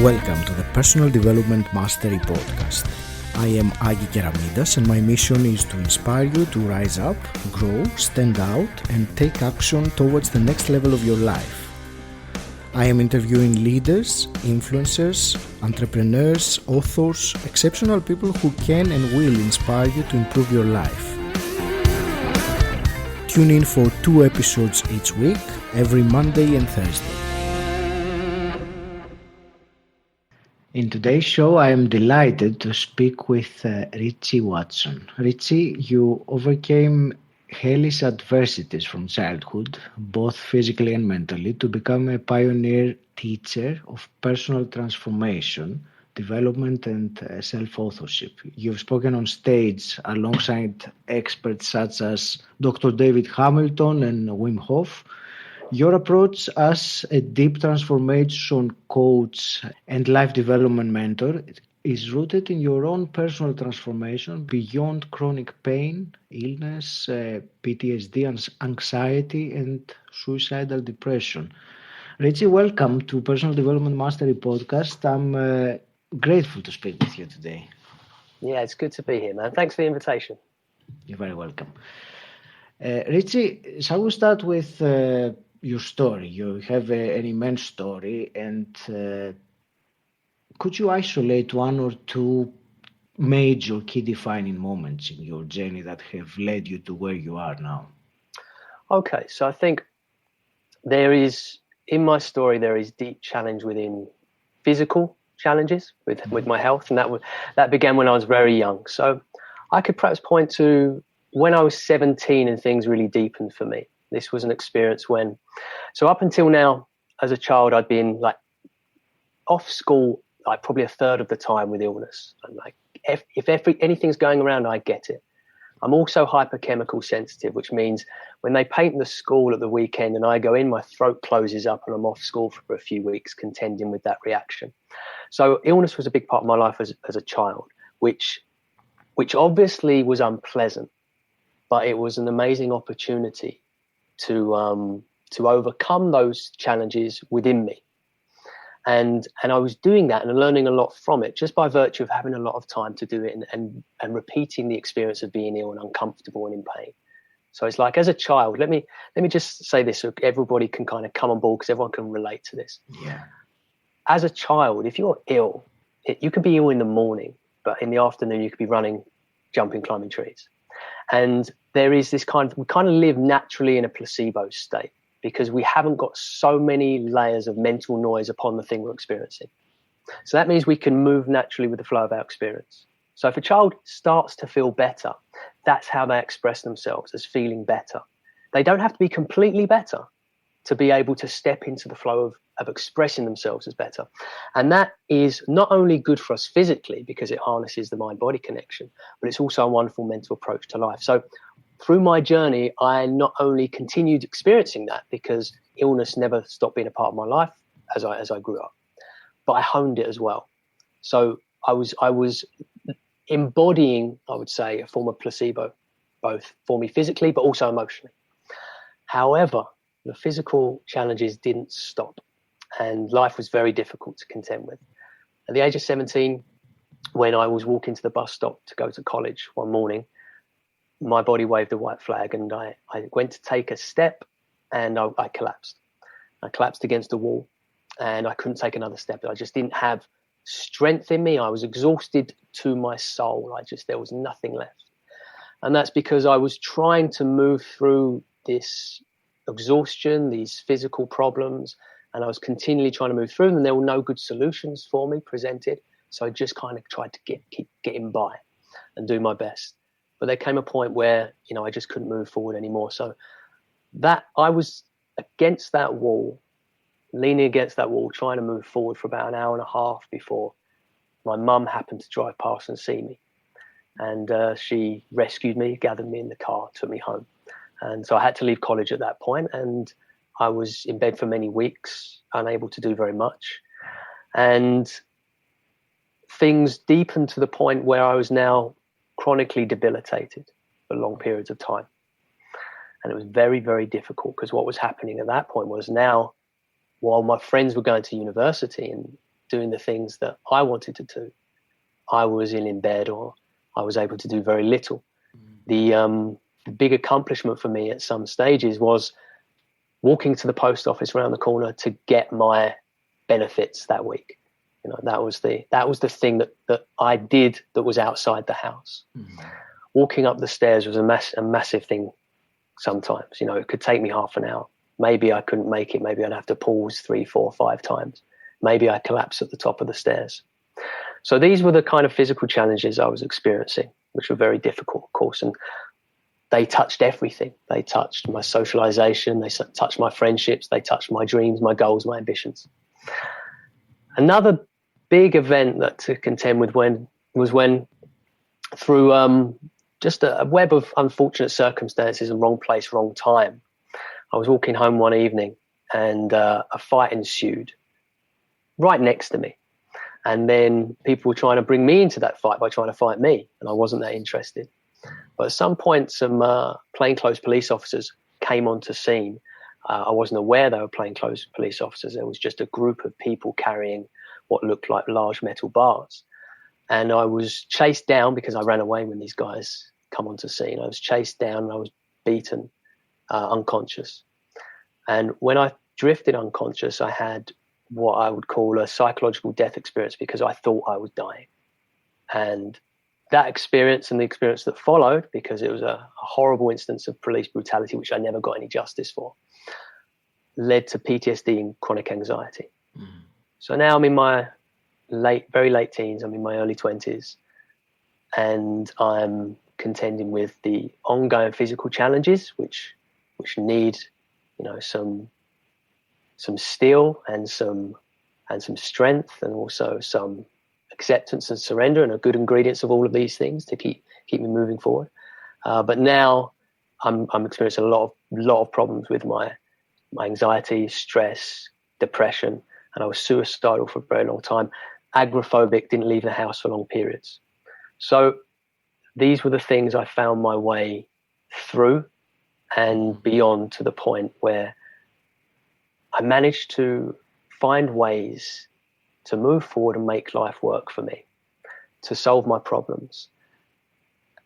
Welcome to the Personal Development Mastery Podcast. I am Agi Keramidas and my mission is to inspire you to rise up, grow, stand out and take action towards the next level of your life. I am interviewing leaders, influencers, entrepreneurs, authors, exceptional people who can and will inspire you to improve your life. Tune in for 2 episodes each week, every Monday and Thursday. In today's show, I am delighted to speak with Richi Watson. Richi, you overcame hellish adversities from childhood, both physically and mentally, to become a pioneer teacher of personal transformation, development and self-authorship. You've spoken on stage alongside experts such as Dr. David Hamilton and Wim Hof. Your approach as a deep transformation coach and life development mentor is rooted in your own personal transformation beyond chronic pain, illness, PTSD, anxiety, and suicidal depression. Richi, welcome to Personal Development Mastery Podcast. I'm grateful to speak with you today. Yeah, it's good to be here, man. Thanks for the invitation. You're very welcome. Richi, shall we start with your story? You have an immense story, and could you isolate 1 or 2 major key defining moments in your journey that have led you to where you are now? Okay, so I think in my story, there is deep challenge within physical challenges with my health, and that began when I was very young. So I could perhaps point to when I was 17 and things really deepened for me. This was an experience so up until now, as a child, I'd been like off school, like probably a third of the time with illness. And like if anything's going around, I get it. I'm also hyperchemical sensitive, which means when they paint the school at the weekend and I go in, my throat closes up and I'm off school for a few weeks contending with that reaction. So illness was a big part of my life as a child, which obviously was unpleasant, but it was an amazing opportunity to overcome those challenges within me. And I was doing that and learning a lot from it just by virtue of having a lot of time to do it and repeating the experience of being ill and uncomfortable and in pain. So it's like, as a child, let me just say this so everybody can kind of come on board, because everyone can relate to this. Yeah. As a child, if you're ill, you could be ill in the morning, but in the afternoon you could be running, jumping, climbing trees. And there is this we kind of live naturally in a placebo state because we haven't got so many layers of mental noise upon the thing we're experiencing. So that means we can move naturally with the flow of our experience. So if a child starts to feel better, that's how they express themselves, as feeling better. They don't have to be completely better to be able to step into the flow of expressing themselves as better. And that is not only good for us physically because it harnesses the mind-body connection, but it's also a wonderful mental approach to life. So through my journey, I not only continued experiencing that because illness never stopped being a part of my life as I grew up, but I honed it as well. So I was embodying, I would say, a form of placebo, both for me physically, but also emotionally. However, the physical challenges didn't stop, and life was very difficult to contend with. At the age of 17, when I was walking to the bus stop to go to college one morning, my body waved a white flag, and I went to take a step, and I collapsed. I collapsed against a wall, and I couldn't take another step. I just didn't have strength in me. I was exhausted to my soul. There was nothing left. And that's because I was trying to move through this exhaustion, these physical problems, and I was continually trying to move through them, and there were no good solutions for me presented. So I just kind of tried to keep getting by and do my best. But there came a point where, I just couldn't move forward anymore. So that I was against that wall, leaning against that wall, trying to move forward for about an hour and a half before my mum happened to drive past and see me. And she rescued me, gathered me in the car, took me home. And so I had to leave college at that point, and I was in bed for many weeks, unable to do very much. And things deepened to the point where I was now chronically debilitated for long periods of time. And it was very, very difficult because what was happening at that point was now, while my friends were going to university and doing the things that I wanted to do, I was ill in bed, or I was able to do very little. The big accomplishment for me at some stages was walking to the post office around the corner to get my benefits that week. That was the thing that I did that was outside the house. Walking up the stairs was a massive thing. Sometimes, it could take me half an hour. Maybe I couldn't make it. Maybe I'd have to pause 3, 4, 5 times. Maybe I'd collapse at the top of the stairs. So these were the kind of physical challenges I was experiencing, which were very difficult, of course. And they touched everything. They touched my socialization. They touched my friendships. They touched my dreams, my goals, my ambitions. Another big event that to contend with was when through just a web of unfortunate circumstances and wrong place, wrong time, I was walking home one evening and a fight ensued right next to me. And then people were trying to bring me into that fight by trying to fight me, and I wasn't that interested. But at some point, some plainclothes police officers came onto scene. I wasn't aware they were plainclothes police officers. There was just a group of people carrying what looked like large metal bars. And I was chased down because I ran away when these guys come onto scene. I was chased down and I was beaten, unconscious. And when I drifted unconscious, I had what I would call a psychological death experience because I thought I was dying. And that experience and the experience that followed, because it was a horrible instance of police brutality, which I never got any justice for, led to PTSD and chronic anxiety. So now I'm in my very late teens, I'm in my early 20s, and I'm contending with the ongoing physical challenges, which need, some steel and some strength, and also some acceptance and surrender, and are good ingredients of all of these things to keep me moving forward. But now I'm experiencing a lot of problems with my anxiety, stress, depression, and I was suicidal for a very long time. Agoraphobic, didn't leave the house for long periods. So these were the things I found my way through and beyond, to the point where I managed to find ways to move forward and make life work for me, to solve my problems.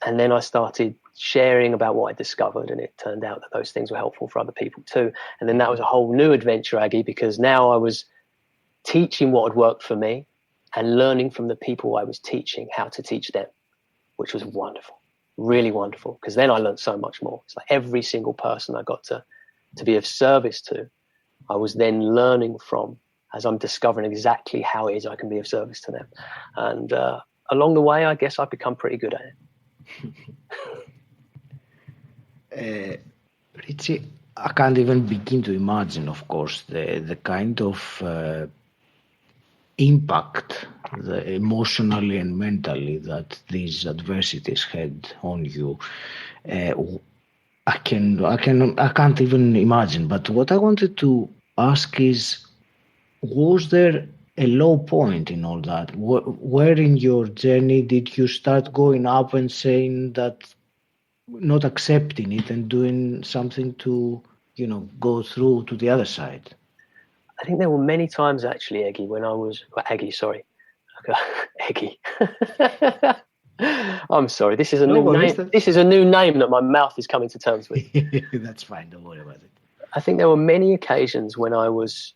And then I started sharing about what I discovered, and it turned out that those things were helpful for other people too. And then that was a whole new adventure, Aggie, because now I was teaching what had worked for me and learning from the people I was teaching how to teach them, which was wonderful, really wonderful, because then I learned so much more. It's like every single person I got to be of service to, I was then learning from, as I'm discovering exactly how it is I can be of service to them. And along the way, I guess I've become pretty good at it. Richi, I can't even begin to imagine, of course, the kind of impact, emotionally and mentally, that these adversities had on you. I can't even imagine. But what I wanted to ask is, was there a low point in all that? Where in your journey did you start going up and saying that, not accepting it and doing something to, go through to the other side? I think there were many times, actually, Eggie, Eggie. I'm sorry. This is a new name. This is a new name that my mouth is coming to terms with. That's fine. Don't worry about it. I think there were many occasions when I was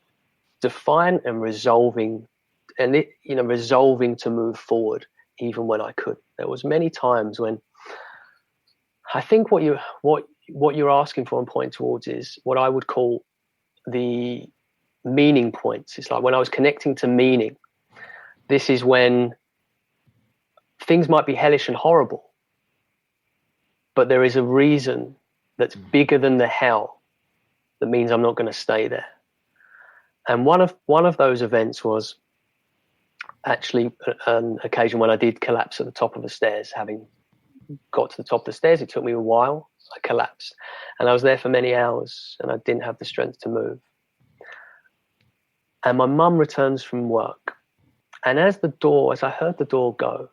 defiant and resolving to move forward, even when I could. There was many times when I think what you're asking for and pointing towards is what I would call the meaning points. It's like when I was connecting to meaning. This is when things might be hellish and horrible, but there is a reason that's bigger than the hell that means I'm not going to stay there. And one of those events was actually an occasion when I did collapse at the top of the stairs. Having got to the top of the stairs, it took me a while. I collapsed, and I was there for many hours, and I didn't have the strength to move. And my mum returns from work, and as I heard the door go,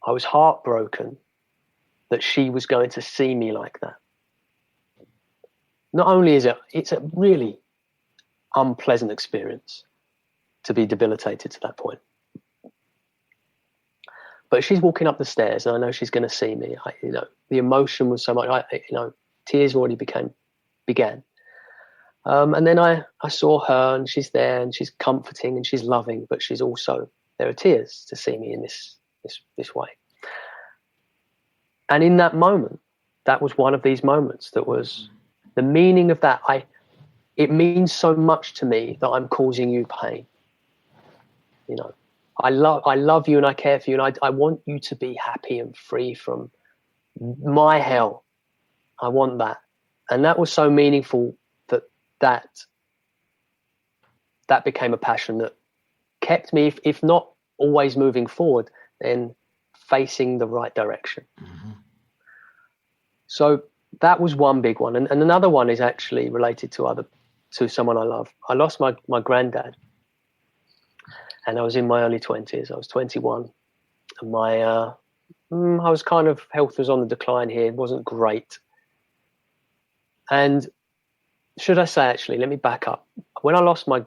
I was heartbroken that she was going to see me like that. Not only is it's a really unpleasant experience, to be debilitated to that point. But she's walking up the stairs, and I know she's going to see me. The emotion was so much. Tears already began. And then I saw her, and she's there, and she's comforting, and she's loving, but she's also, there are tears to see me in this way. And in that moment, that was one of these moments that was the meaning of that. It means so much to me that I'm causing you pain. I love you and I care for you, and I want you to be happy and free from my hell. I want that. And that was so meaningful that became a passion that kept me, if not always moving forward, then facing the right direction. Mm-hmm. So that was one big one. And another one is actually related to someone I love. I lost my granddad, and I was in my early 20s. I was 21, and I was kind of, health was on the decline here. It wasn't great. And should I say, actually, let me back up. When I lost my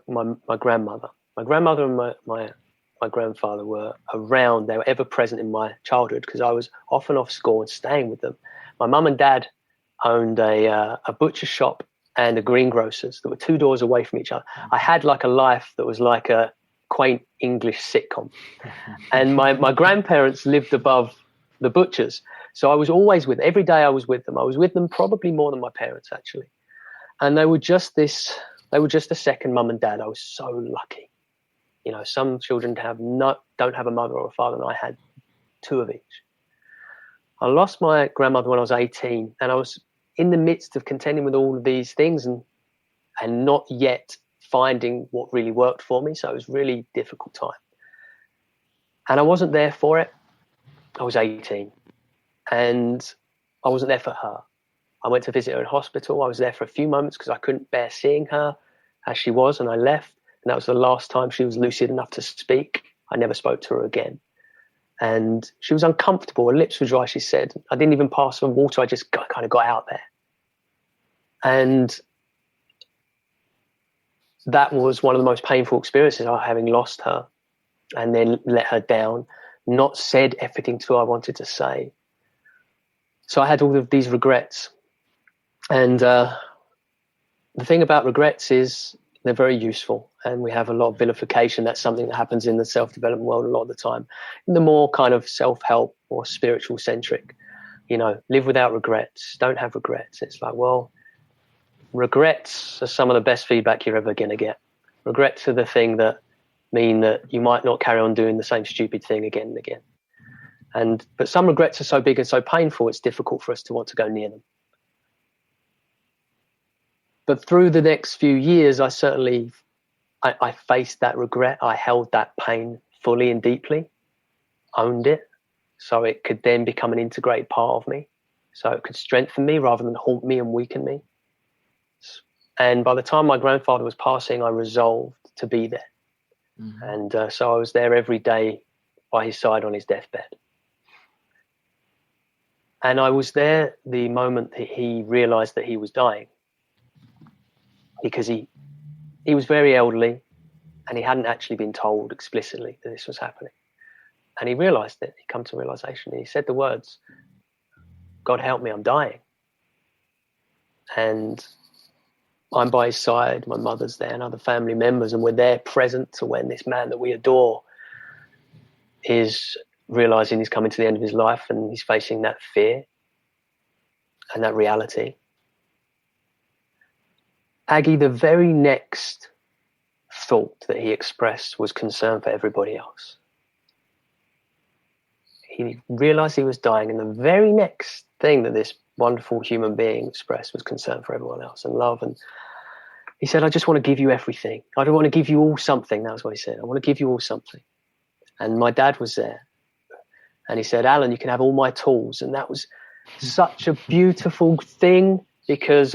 grandmother and my grandfather were around. They were ever present in my childhood because I was often off school and staying with them. My mum and dad owned a butcher shop and a greengrocer's that were 2 doors away from each other. I had like a life that was like a quaint English sitcom. And my grandparents lived above the butcher's. So I was always every day I was with them. I was with them probably more than my parents, actually. And they were just a second mum and dad. I was so lucky. Some children don't have a mother or a father, and I had two of each. I lost my grandmother when I was 18, and I was in the midst of contending with all of these things and not yet finding what really worked for me. So it was a really difficult time. And I wasn't there for it. I was 18, and I wasn't there for her. I went to visit her in hospital. I was there for a few moments because I couldn't bear seeing her as she was, and I left. And that was the last time she was lucid enough to speak. I never spoke to her again. And she was uncomfortable. Her lips were dry, she said. I didn't even pass for water. I just kind of got out there. And that was one of the most painful experiences, having lost her and then let her down, not said everything to her I wanted to say. So I had all of these regrets. And the thing about regrets is they're very useful, and we have a lot of vilification. That's something that happens in the self-development world a lot of the time. In the more kind of self-help or spiritual centric, live without regrets, don't have regrets. It's like, well, regrets are some of the best feedback you're ever going to get. Regrets are the thing that mean that you might not carry on doing the same stupid thing again and again. But some regrets are so big and so painful, it's difficult for us to want to go near them. But through the next few years, I faced that regret. I held that pain fully and deeply, owned it, so it could then become an integrated part of me, so it could strengthen me rather than haunt me and weaken me. And by the time my grandfather was passing, I resolved to be there. Mm-hmm. And so I was there every day by his side on his deathbed. And I was there the moment that he realized that he was dying, because he was very elderly and he hadn't actually been told explicitly that this was happening. And he realized it. He come to realization. And he said the words, "God help me, I'm dying." And I'm by his side, my mother's there and other family members, and we're there present to when this man that we adore is realizing he's coming to the end of his life and he's facing that fear and that reality. Aggie, the very next thought that he expressed was concern for everybody else. He realized he was dying, and the very next thing that this wonderful human being expressed was concern for everyone else and love. And he said, "I just want to give you everything. I don't want to give you all something." That was what he said. "I want to give you all something." And my dad was there. And he said, "Alan, you can have all my tools." And that was such a beautiful thing, because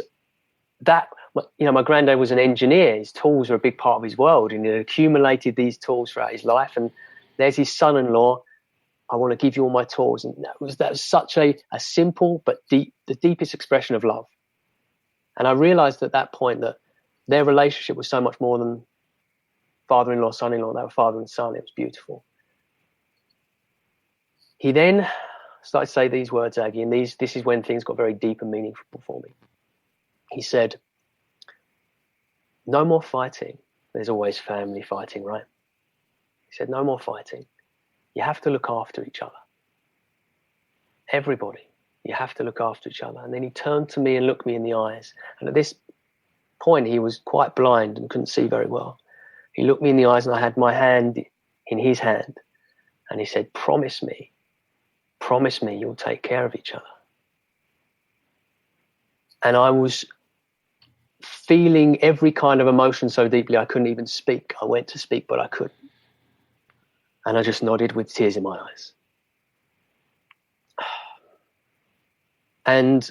my granddad was an engineer. His tools were a big part of his world, and he accumulated these tools throughout his life. And there's his son-in-law. "I want to give you all my tools." And that was such a simple but the deepest expression of love. And I realized at that point that their relationship was so much more than father-in-law, son-in-law. They were father and son. It was beautiful. He then started to say these words, Aggie, and this is when things got very deep and meaningful for me. He said, no more fighting. There's always family fighting, right? He said, no more fighting. You have to look after each other. Everybody, you have to look after each other. And then he turned to me and looked me in the eyes. And at this point, he was quite blind and couldn't see very well. He looked me in the eyes, and I had my hand in his hand. And he said, promise me you'll take care of each other. And I was feeling every kind of emotion so deeply I couldn't even speak. I went to speak, but I couldn't. And I just nodded with tears in my eyes. And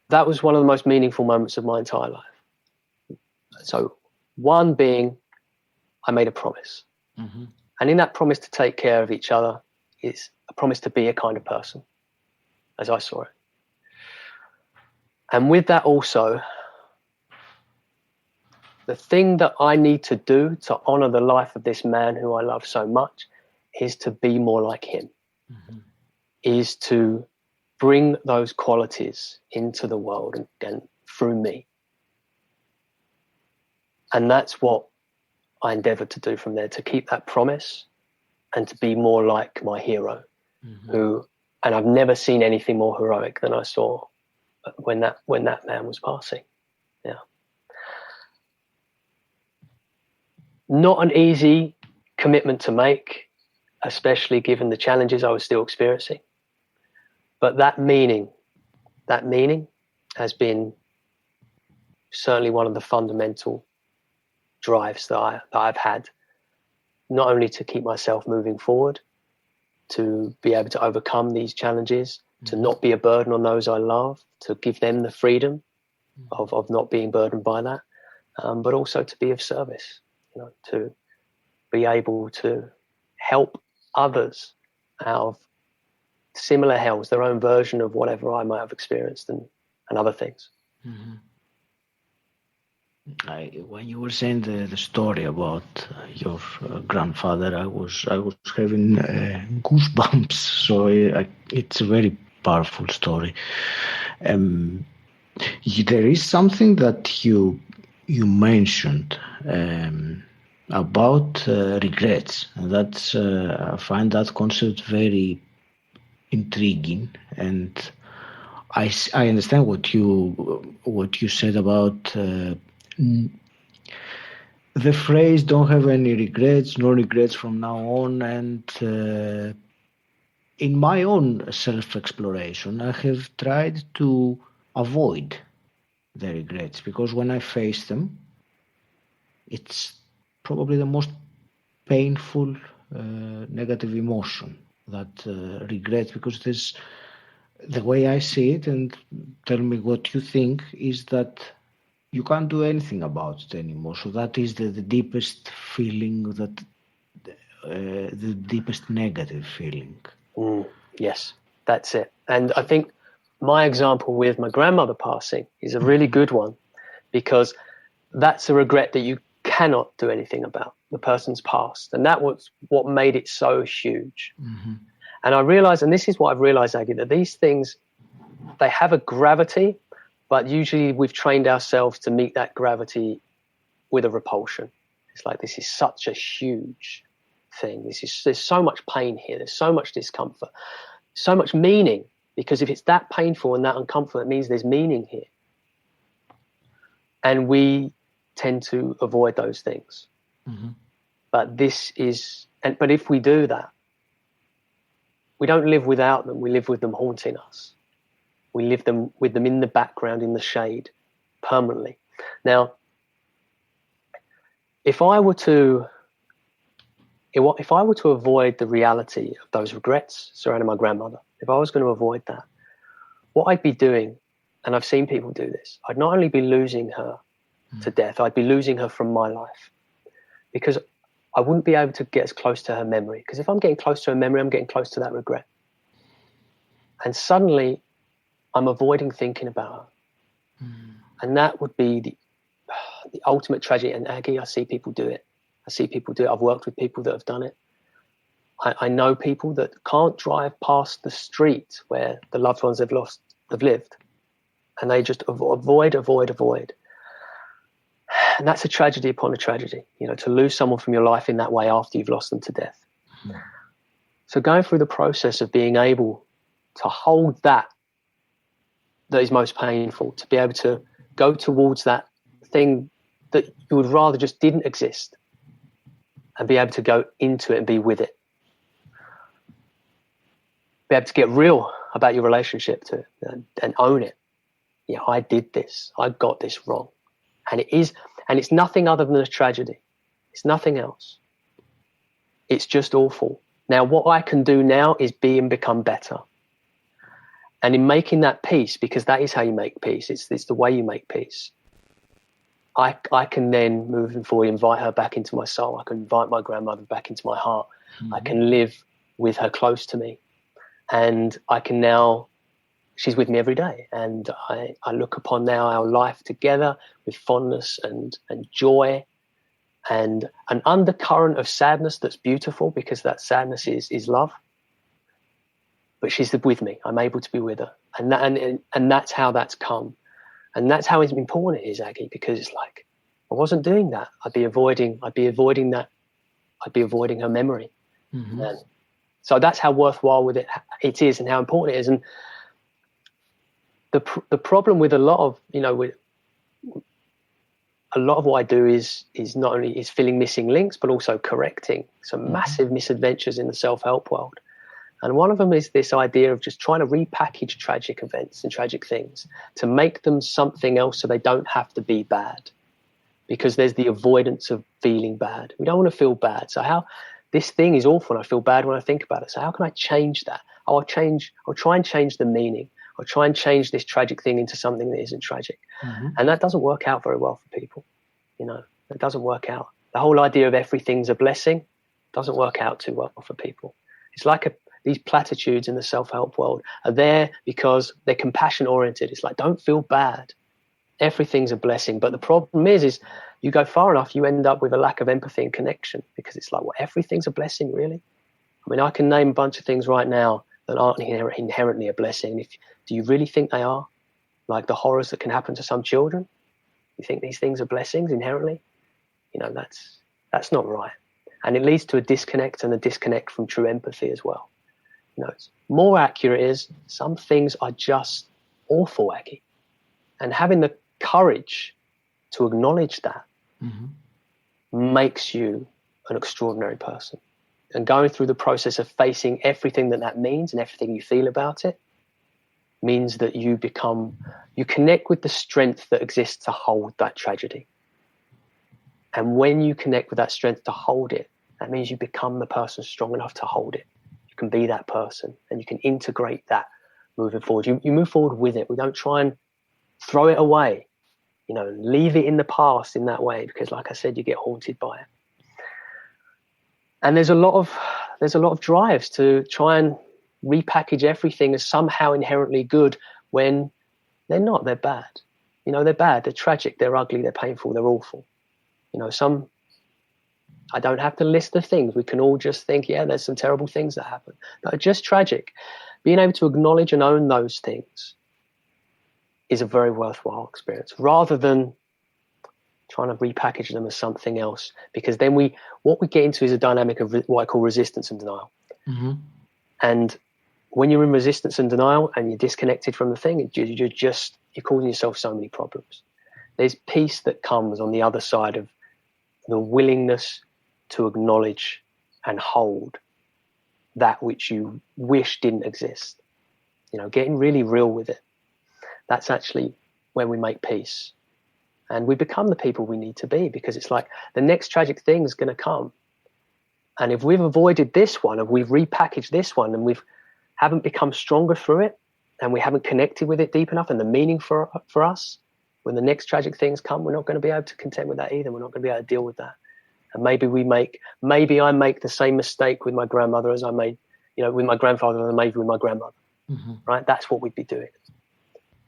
that was one of the most meaningful moments of my entire life. So one being, I made a promise. Mm-hmm. And in that promise to take care of each other is a promise to be a kind of person, as I saw it. And with that also, the thing that I need to do to honor the life of this man who I love so much is to be more like him, mm-hmm. is to bring those qualities into the world and through me. And that's what I endeavored to do from there, to keep that promise and to be more like my hero, mm-hmm. And I've never seen anything more heroic than I saw when that man was passing. Yeah. Not an easy commitment to make, especially given the challenges I was still experiencing. But that meaning has been certainly one of the fundamental drives that I've had, not only to keep myself moving forward, to be able to overcome these challenges, to not be a burden on those I love, to give them the freedom of not being burdened by that, but also to be of service, to be able to help others out of similar hells, their own version of whatever I might have experienced and other things. Mm-hmm. When you were saying the story about your grandfather, I was having goosebumps. So it's a very powerful story. There is something that you mentioned about regrets. That's I find that concept very intriguing, and I understand what you said about the phrase "don't have any regrets, no regrets from now on." And in my own self-exploration, I have tried to avoid the regrets, because when I face them, it's probably the most painful negative emotion, that regret, because there's, the way I see it, and tell me what you think, is that you can't do anything about it anymore. So that is the deepest feeling, that the deepest negative feeling. Yes, that's it. And I think my example with my grandmother passing is a really good one, because that's a regret that you cannot do anything about. The person's passed, and that was what made it so huge. Mm-hmm. And I realized, and this is what I've realized, Aggie, that these things, they have a gravity, but usually we've trained ourselves to meet that gravity with a repulsion. It's like, this is such a huge thing. There's so much pain here. There's so much discomfort, so much meaning, because if it's that painful and that uncomfortable, it means there's meaning here. And we tend to avoid those things. Mm-hmm. But if we do that, we don't live without them. We live with them haunting us. We live with them in the background, in the shade, permanently. Now, if I were to avoid the reality of those regrets surrounding my grandmother, if I was going to avoid that, what I'd be doing, and I've seen people do this, I'd not only be losing her to death, I'd be losing her from my life, because I wouldn't be able to get as close to her memory. Because if I'm getting close to her memory, I'm getting close to that regret. And suddenly I'm avoiding thinking about her. And that would be the ultimate tragedy. And Aggie, I see people do it. I've worked with people that have done it. I know people that can't drive past the street where the loved ones they've lived, and they just avoid. And that's a tragedy upon a tragedy, to lose someone from your life in that way after you've lost them to death. Mm. So going through the process of being able to hold that is most painful, to be able to go towards that thing that you would rather just didn't exist, and be able to go into it and be with it. Be able to get real about your relationship to it and own it. Yeah, I did this. I got this wrong. And it's nothing other than a tragedy. It's nothing else. It's just awful. Now, what I can do now is be and become better. And in making that peace, because that is how you make peace, it's the way you make peace, I can then, moving forward, invite her back into my soul. I can invite my grandmother back into my heart. Mm-hmm. I can live with her close to me. And I can now, she's with me every day. And I look upon now our life together with fondness and joy and an undercurrent of sadness that's beautiful, because that sadness is love. But she's with me. I'm able to be with her. And that's how that's come. And that's how important it is, Aggie, because it's like, I wasn't doing that. I'd be avoiding that. I'd be avoiding her memory. Mm-hmm. And so that's how worthwhile it is and how important it is. And the problem with a lot of, with a lot of what I do is not only is filling missing links, but also correcting some massive misadventures in the self-help world. And one of them is this idea of just trying to repackage tragic events and tragic things to make them something else so they don't have to be bad, because there's the avoidance of feeling bad. We don't want to feel bad. So this thing is awful and I feel bad when I think about it. So how can I change that? I'll try and change the meaning. I'll try and change this tragic thing into something that isn't tragic. Mm-hmm. And that doesn't work out very well for people. It doesn't work out. The whole idea of everything's a blessing doesn't work out too well for people. It's like these platitudes in the self-help world are there because they're compassion oriented. It's like, don't feel bad. Everything's a blessing. But the problem is you go far enough, you end up with a lack of empathy and connection, because it's like, well, everything's a blessing, really? I mean, I can name a bunch of things right now that aren't inherently a blessing. Do you really think they are? Like the horrors that can happen to some children? You think these things are blessings inherently? That's not right. And it leads to a disconnect, and a disconnect from true empathy as well. It's more accurate is some things are just awful, Aggie. And having the courage to acknowledge that makes you an extraordinary person. And going through the process of facing everything that means and everything you feel about it means that you connect with the strength that exists to hold that tragedy. And when you connect with that strength to hold it, that means you become the person strong enough to hold it. You can be that person, and you can integrate that moving forward. You move forward with it. We don't try and throw it away, leave it in the past in that way, because like I said, you get haunted by it. And there's a lot of drives to try and repackage everything as somehow inherently good when they're not. They're bad. They're bad. They're tragic. They're ugly. They're painful. They're awful. I don't have to list the things. We can all just think, yeah, there's some terrible things that happen that are just tragic. Being able to acknowledge and own those things is a very worthwhile experience, rather than trying to repackage them as something else, because then what we get into is a dynamic of what I call resistance and denial. Mm-hmm. And when you're in resistance and denial and you're disconnected from the thing, you're causing yourself so many problems. There's peace that comes on the other side of the willingness to acknowledge and hold that which you wish didn't exist. Getting really real with it. That's actually when we make peace. And we become the people we need to be, because it's like the next tragic thing is going to come. And if we've avoided this one, and we've repackaged this one, and haven't become stronger through it, and we haven't connected with it deep enough and the meaning for us, when the next tragic things come, we're not going to be able to contend with that either. We're not going to be able to deal with that. And maybe I make the same mistake with my grandmother as I made, with my grandfather, and maybe with my grandmother. Mm-hmm. Right? That's what we'd be doing.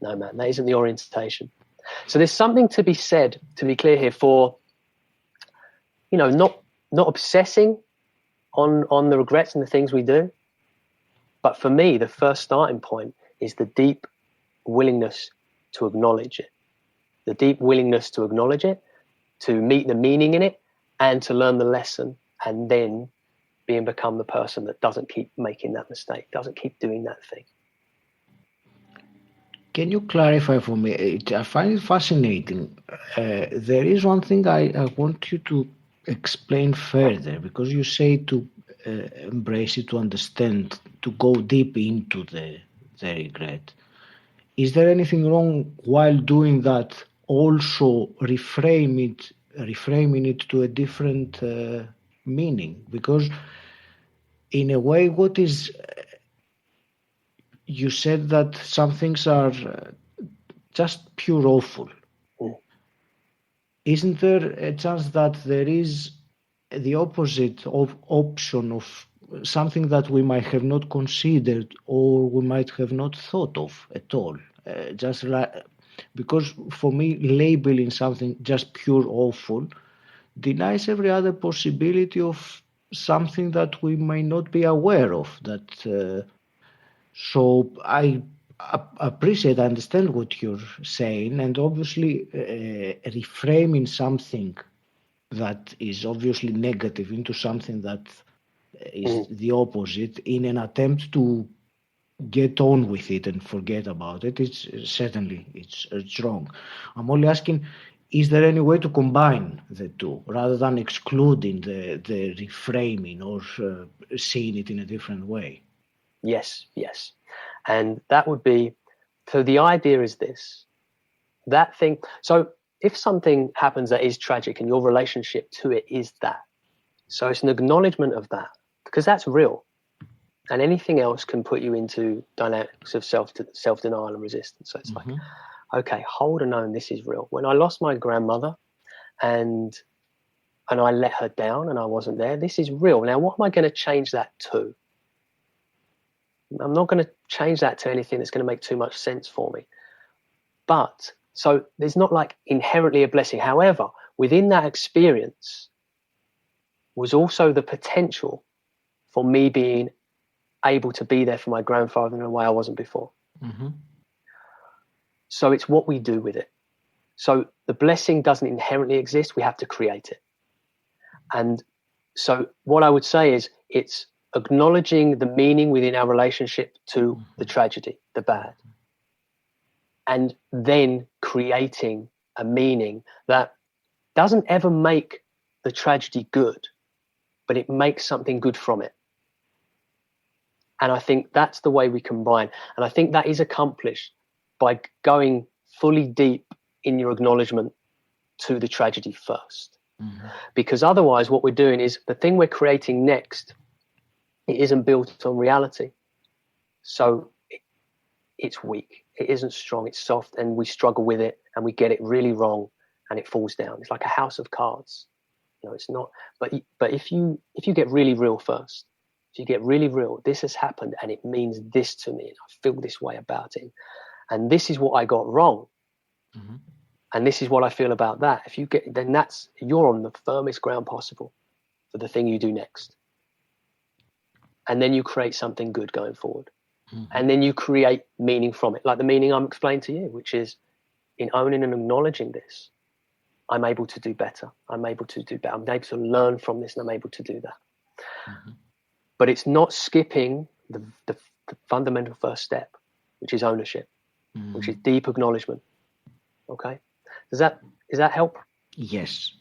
No, man, that isn't the orientation. So there's something to be said, to be clear here, for, not obsessing on the regrets and the things we do. But for me, the first starting point is the deep willingness to acknowledge it. The deep willingness to acknowledge it, to meet the meaning in it, and to learn the lesson, and then become the person that doesn't keep making that mistake, doesn't keep doing that thing. Can you clarify for me? I find it fascinating. There is one thing I want you to explain further, because you say to embrace it, to understand, to go deep into the regret. Is there anything wrong while doing that? Also reframing it to a different meaning, because in a way, what is you said that some things are just pure awful. Isn't there a chance that there is the opposite of option of something that we might have not considered or we might have not thought of at all? Because for me, labeling something just pure awful denies every other possibility of something that we may not be aware of. So I appreciate, I understand what you're saying, and obviously reframing something that is obviously negative into something that is the opposite in an attempt to get on with it and forget about it, it's certainly it's wrong. I'm only asking, is there any way to combine the two rather than excluding the reframing or seeing it in a different way? Yes. And that would be, so the idea is this, that thing. So if something happens that is tragic and your relationship to it is that, so it's an acknowledgement of that, because that's real. And anything else can put you into dynamics of self-denial and resistance. So it's like, okay, hold on, this is real. When I lost my grandmother and I let her down and I wasn't there, this is real. Now, what am I going to change that to? I'm not going to change that to anything that's going to make too much sense for me. But, so there's not like inherently a blessing. However, within that experience was also the potential for me being able to be there for my grandfather in a way I wasn't before. So it's what we do with it. So the blessing doesn't inherently exist. We have to create it. And so what I would say is it's acknowledging the meaning within our relationship to the tragedy, the bad, and then creating a meaning that doesn't ever make the tragedy good, but it makes something good from it. And I think that's the way we combine. And I think that is accomplished by going fully deep in your acknowledgement to the tragedy first. Because otherwise what we're doing is the thing we're creating next, it isn't built on reality. So it's weak. It isn't strong. It's soft, and we struggle with it and we get it really wrong and it falls down. It's like a house of cards. It's not, but if you get really real first, if you get really real, this has happened and it means this to me and I feel this way about it. And this is what I got wrong. And this is what I feel about that. If you get, then you're on the firmest ground possible for the thing you do next. And then you create something good going forward. And then you create meaning from it. Like the meaning I'm explaining to you, which is in owning and acknowledging this, I'm able to do better. I'm able to do better. I'm able to learn from this and I'm able to do that. But it's not skipping the fundamental first step, which is ownership, which is deep acknowledgement. Okay? Does that help? Yes.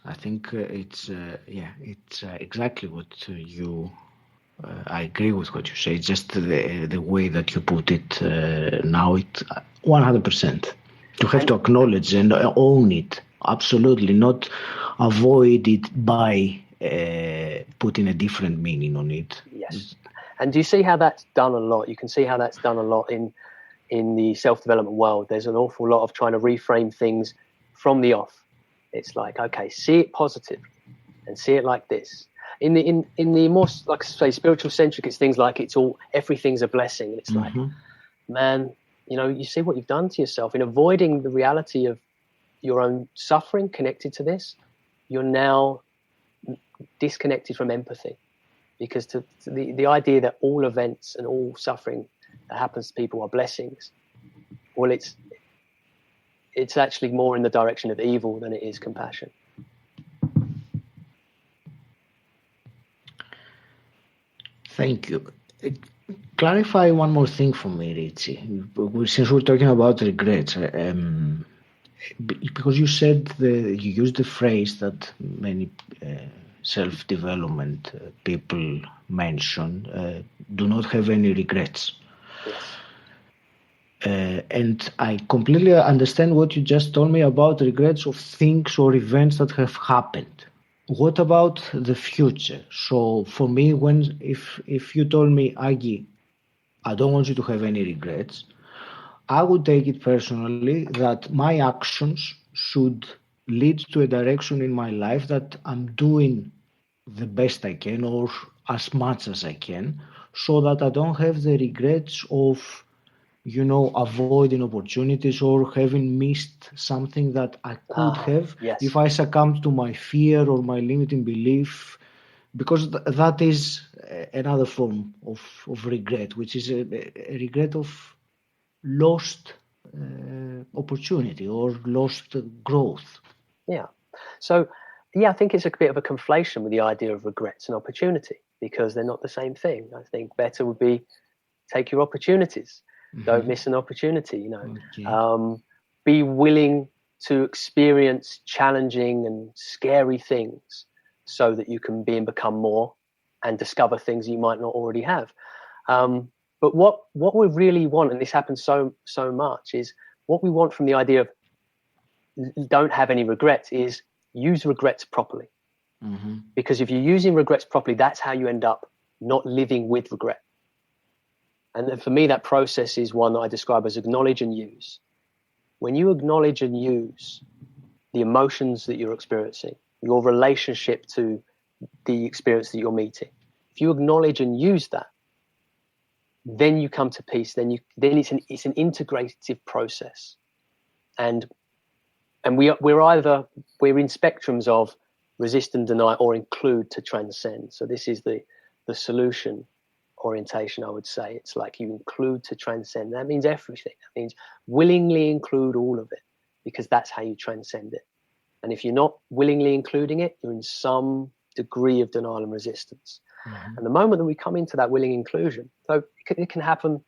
I think it's exactly what you. I agree with what you say. It's just the way that you put it now. It 100%. You have to acknowledge and own it. Absolutely, not avoid it by putting a different meaning on it. Yes. And do you see how that's done a lot? You can see how that's done a lot in the self-development world. There's an awful lot of trying to reframe things from the off. It's like, okay, see it positive and see it like this. In the more, like I say, spiritual centric, it's things like everything's a blessing. And it's like, man, you see what you've done to yourself in avoiding the reality of your own suffering connected to this. You're now disconnected from empathy, because the idea that all events and all suffering that happens to people are blessings, well, it's actually more in the direction of evil than it is compassion. Thank you. Clarify one more thing for me, Richie. Since we're talking about regrets, because you said you used the phrase that many self-development people mention, do not have any regrets. Yes. And I completely understand what you just told me about regrets of things or events that have happened. What about the future? So for me, if you told me, Agi, I don't want you to have any regrets, I would take it personally that my actions should lead to a direction in my life that I'm doing the best I can or as much as I can, so that I don't have the regrets of avoiding opportunities or having missed something that I could have if I succumbed to my fear or my limiting belief, because that is another form of regret, which is a regret of lost opportunity or lost growth. Yeah. So, I think it's a bit of a conflation with the idea of regrets and opportunity, because they're not the same thing. I think better would be take your opportunities. Mm-hmm. Don't miss an opportunity, Okay. Be willing to experience challenging and scary things so that you can become more and discover things you might not already have. But what we really want, and this happens so much, is what we want from the idea of don't have any regrets is use regrets properly. Mm-hmm. Because if you're using regrets properly, that's how you end up not living with regret. And for me, that process is one that I describe as acknowledge and use. When you acknowledge and use the emotions that you're experiencing, your relationship to the experience that you're meeting, if you acknowledge and use that, then you come to peace. Then it's an integrative process, and we're in spectrums of resist and deny or include to transcend. So this is the solution orientation, I would say. It's like you include to transcend. That means everything. That means willingly include all of it, because that's how you transcend it. And if you're not willingly including it, you're in some degree of denial and resistance. Mm-hmm. And the moment that we come into that willing inclusion, so it can happen,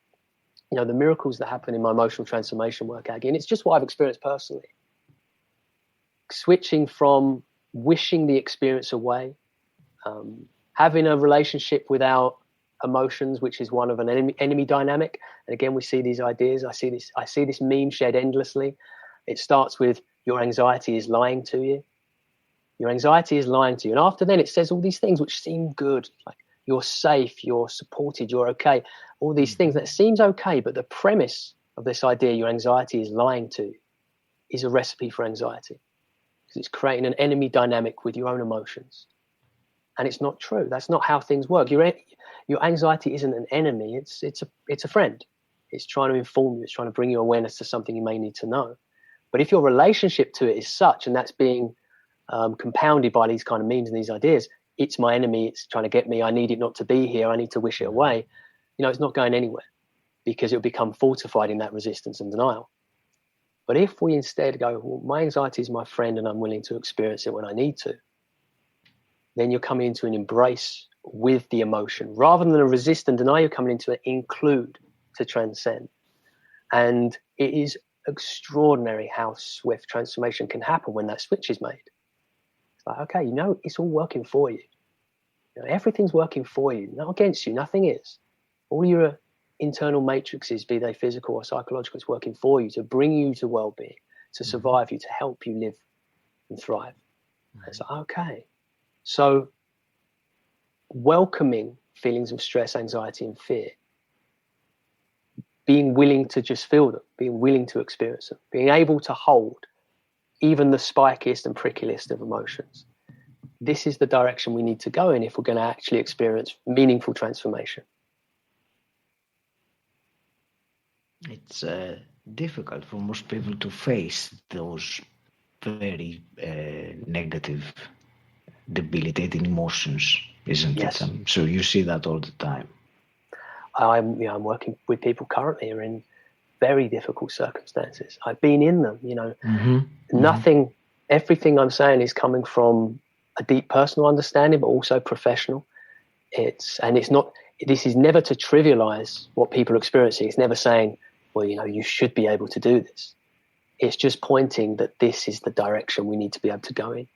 the miracles that happen in my emotional transformation work, again, it's just what I've experienced personally. Switching from wishing the experience away, having a relationship without emotions, which is one of an enemy dynamic. And again, we see these ideas. I see this meme shared endlessly. It starts with your anxiety is lying to you. Your anxiety is lying to you. And after then, it says all these things which seem good, like you're safe, you're supported, you're okay. All these things that seems okay, but the premise of this idea, your anxiety is lying to you, is a recipe for anxiety, because it's creating an enemy dynamic with your own emotions. And it's not true. That's not how things work. Your anxiety isn't an enemy. It's a friend. It's trying to inform you. It's trying to bring you awareness to something you may need to know. But if your relationship to it is such, and that's being compounded by these kind of memes and these ideas, it's my enemy, it's trying to get me, I need it not to be here, I need to wish it away, it's not going anywhere, because it'll become fortified in that resistance and denial. But if we instead go, well, my anxiety is my friend and I'm willing to experience it when I need to, then you're coming into an embrace with the emotion. Rather than a resist and deny, you're coming into an include to transcend. And it is extraordinary how swift transformation can happen when that switch is made. It's like, okay, it's all working for you. Everything's working for you, not against you. Nothing is. All your internal matrices, be they physical or psychological, is working for you to bring you to well-being, to survive you, to help you live and thrive. Mm-hmm. It's like, okay. So welcoming feelings of stress, anxiety, and fear, being willing to just feel them, being willing to experience them, being able to hold even the spikiest and prickliest of emotions. This is the direction we need to go in if we're going to actually experience meaningful transformation. It's difficult for most people to face those very negative, debilitating emotions, isn't it? Yes. So you see that all the time. I'm working with people currently who are in very difficult circumstances. I've been in them, Nothing, everything I'm saying is coming from a deep personal understanding, but also professional. This is never to trivialize what people are experiencing. It's never saying, well, you should be able to do this. It's just pointing that this is the direction we need to be able to go in.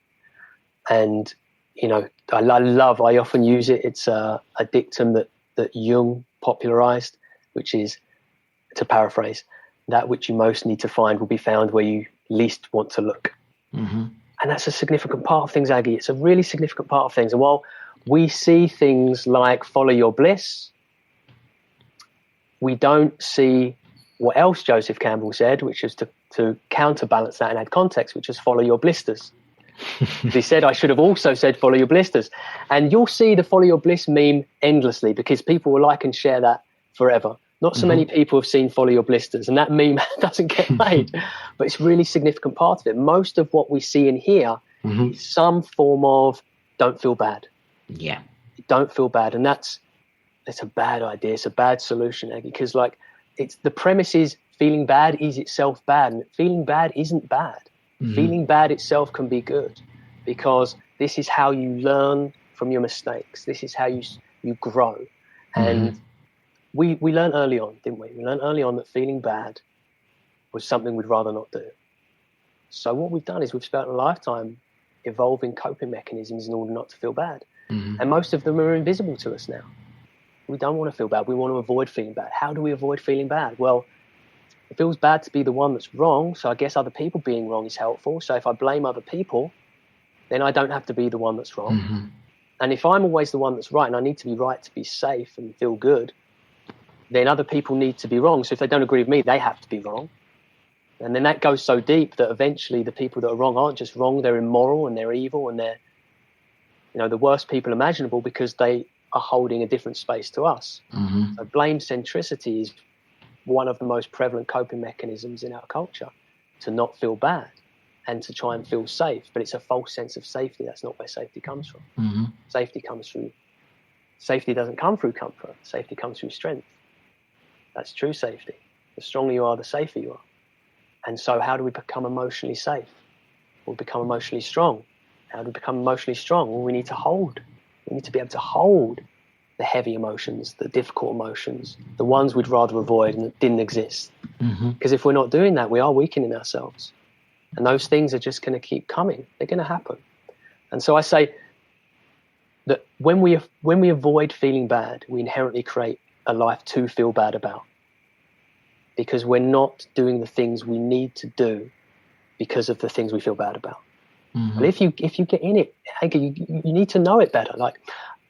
And, I often use it. It's a dictum that Jung popularized, which is, to paraphrase, that which you most need to find will be found where you least want to look. And that's a significant part of things, Aggie. It's a really significant part of things. And while we see things like follow your bliss, we don't see what else Joseph Campbell said, which is to counterbalance that and add context, which is follow your blisters. He said, I should have also said follow your blisters. And you'll see the follow your bliss meme endlessly because people will like and share that forever. Not so many people have seen follow your blisters, and that meme doesn't get made, but it's a really significant part of it. Most of what we see and hear is some form of don't feel bad. Yeah. Don't feel bad. And it's a bad idea. It's a bad solution, Aggie, because it's the premise is feeling bad is itself bad, and feeling bad isn't bad. Feeling bad itself can be good because this is how you learn from your mistakes. This is how you grow. And we learned early on, didn't we? We learned early on that feeling bad was something we'd rather not do. So what we've done is we've spent a lifetime evolving coping mechanisms in order not to feel bad. And most of them are invisible to us now. We don't want to feel bad. We want to avoid feeling bad. How do we avoid feeling bad? Well, it feels bad to be the one that's wrong, so I guess other people being wrong is helpful. So if I blame other people, then I don't have to be the one that's wrong. And if I'm always the one that's right and I need to be right to be safe and feel good, then other people need to be wrong. So if they don't agree with me, they have to be wrong. And then that goes so deep that eventually the people that are wrong aren't just wrong, they're immoral and they're evil and they're the worst people imaginable because they are holding a different space to us. So blame centricity is one of the most prevalent coping mechanisms in our culture, to not feel bad and to try and feel safe. But it's a false sense of safety. That's not where safety comes from. Safety doesn't come through comfort. Safety comes through strength. That's true safety. The stronger you are, the safer you are. And so how do we become emotionally safe? We'll become emotionally strong. How do we become emotionally strong? Well, we need to hold. We need to be able to hold the heavy emotions, the difficult emotions, the ones we'd rather avoid and that didn't exist. Because if we're not doing that, we are weakening ourselves. And those things are just going to keep coming. They're going to happen. And so I say that when we avoid feeling bad, we inherently create a life to feel bad about. Because we're not doing the things we need to do because of the things we feel bad about. But if you get in it, you need to know it better. Like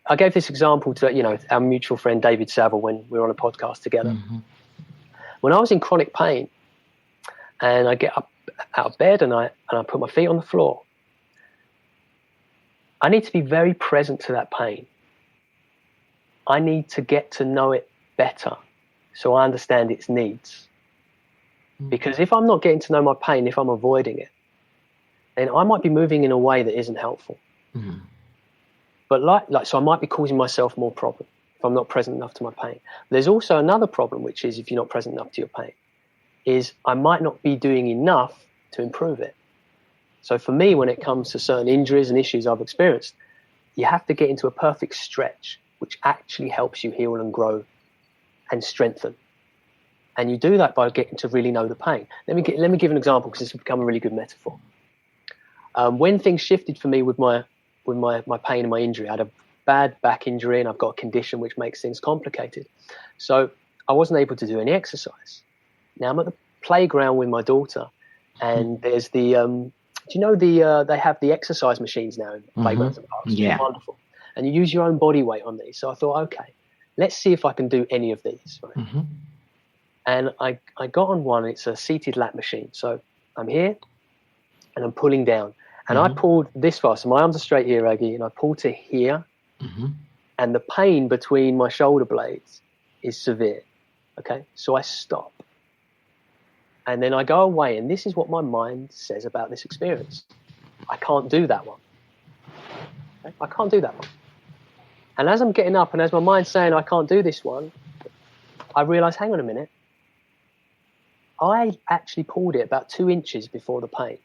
I gave this example to our mutual friend David Saville when we were on a podcast together. When I was in chronic pain, and I get up out of bed and I put my feet on the floor, I need to be very present to that pain. I need to get to know it better so I understand its needs. Because if I'm not getting to know my pain, if I'm avoiding it, then I might be moving in a way that isn't helpful. But so I might be causing myself more problem if I'm not present enough to my pain. There's also another problem, which is if you're not present enough to your pain, is I might not be doing enough to improve it. So for me, when it comes to certain injuries and issues I've experienced, you have to get into a perfect stretch, which actually helps you heal and grow and strengthen. And you do that by getting to really know the pain. Let me give an example because this has become a really good metaphor. When things shifted for me with my pain and my injury, I had a bad back injury and I've got a condition which makes things complicated. So I wasn't able to do any exercise. Now I'm at the playground with my daughter and there's they have the exercise machines now in playgrounds and parks. Yeah. It's wonderful. And you use your own body weight on these. So I thought, okay, let's see if I can do any of these. Right? And I got on one. It's a seated lat machine. So I'm here and I'm pulling down. And I pulled this far. So my arms are straight here, Aggie, and I pull to here. And the pain between my shoulder blades is severe. Okay, so I stop. And then I go away, and this is what my mind says about this experience. I can't do that one. Okay? I can't do that one. And as I'm getting up, and as my mind's saying I can't do this one, I realize, hang on a minute. I actually pulled it about 2 inches before the pain.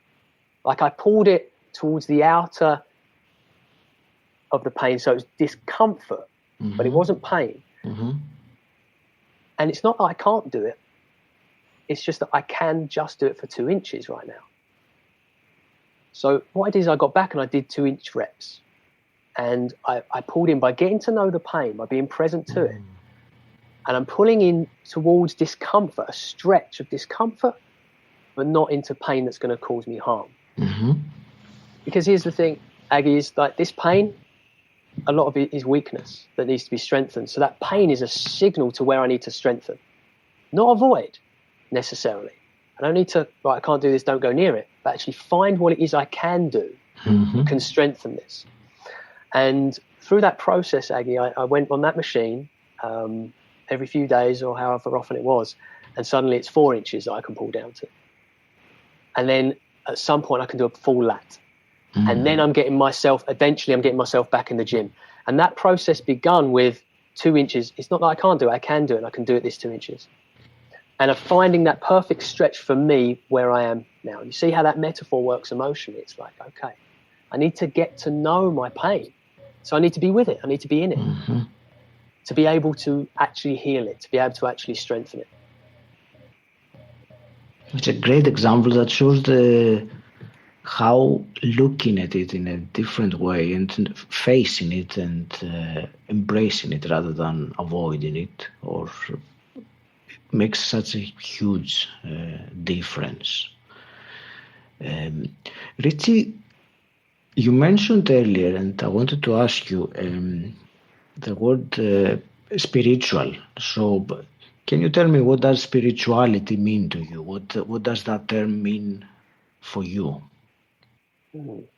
Like I pulled it towards the outer of the pain, so it was discomfort, but it wasn't pain. And it's not that I can't do it. It's just that I can just do it for 2 inches right now. So what I did is I got back and I did 2-inch reps. And I pulled in by getting to know the pain, by being present to it. And I'm pulling in towards discomfort, a stretch of discomfort, but not into pain that's going to cause me harm. Because here's the thing, Aggie, is like this pain, a lot of it is weakness that needs to be strengthened. So that pain is a signal to where I need to strengthen, not avoid necessarily. I don't need to, right, I can't do this, don't go near it, but actually find what it is I can do, can strengthen this. And through that process, Aggie, I went on that machine every few days or however often it was, and suddenly it's 4 inches that I can pull down to. And then at some point I can do a full lat. And then eventually I'm getting myself back in the gym. And that process begun with 2 inches. It's not that I can't do it, I can do it, and I can do it this 2 inches. And of finding that perfect stretch for me where I am now. You see how that metaphor works emotionally? It's like, okay, I need to get to know my pain. So I need to be with it. I need to be in it. To be able to actually heal it, to be able to actually strengthen it. It's a great example that shows how looking at it in a different way and facing it and embracing it rather than avoiding it or makes such a huge difference. Richi, you mentioned earlier, and I wanted to ask you the word spiritual. So can you tell me, what does spirituality mean to you? What does that term mean for you? You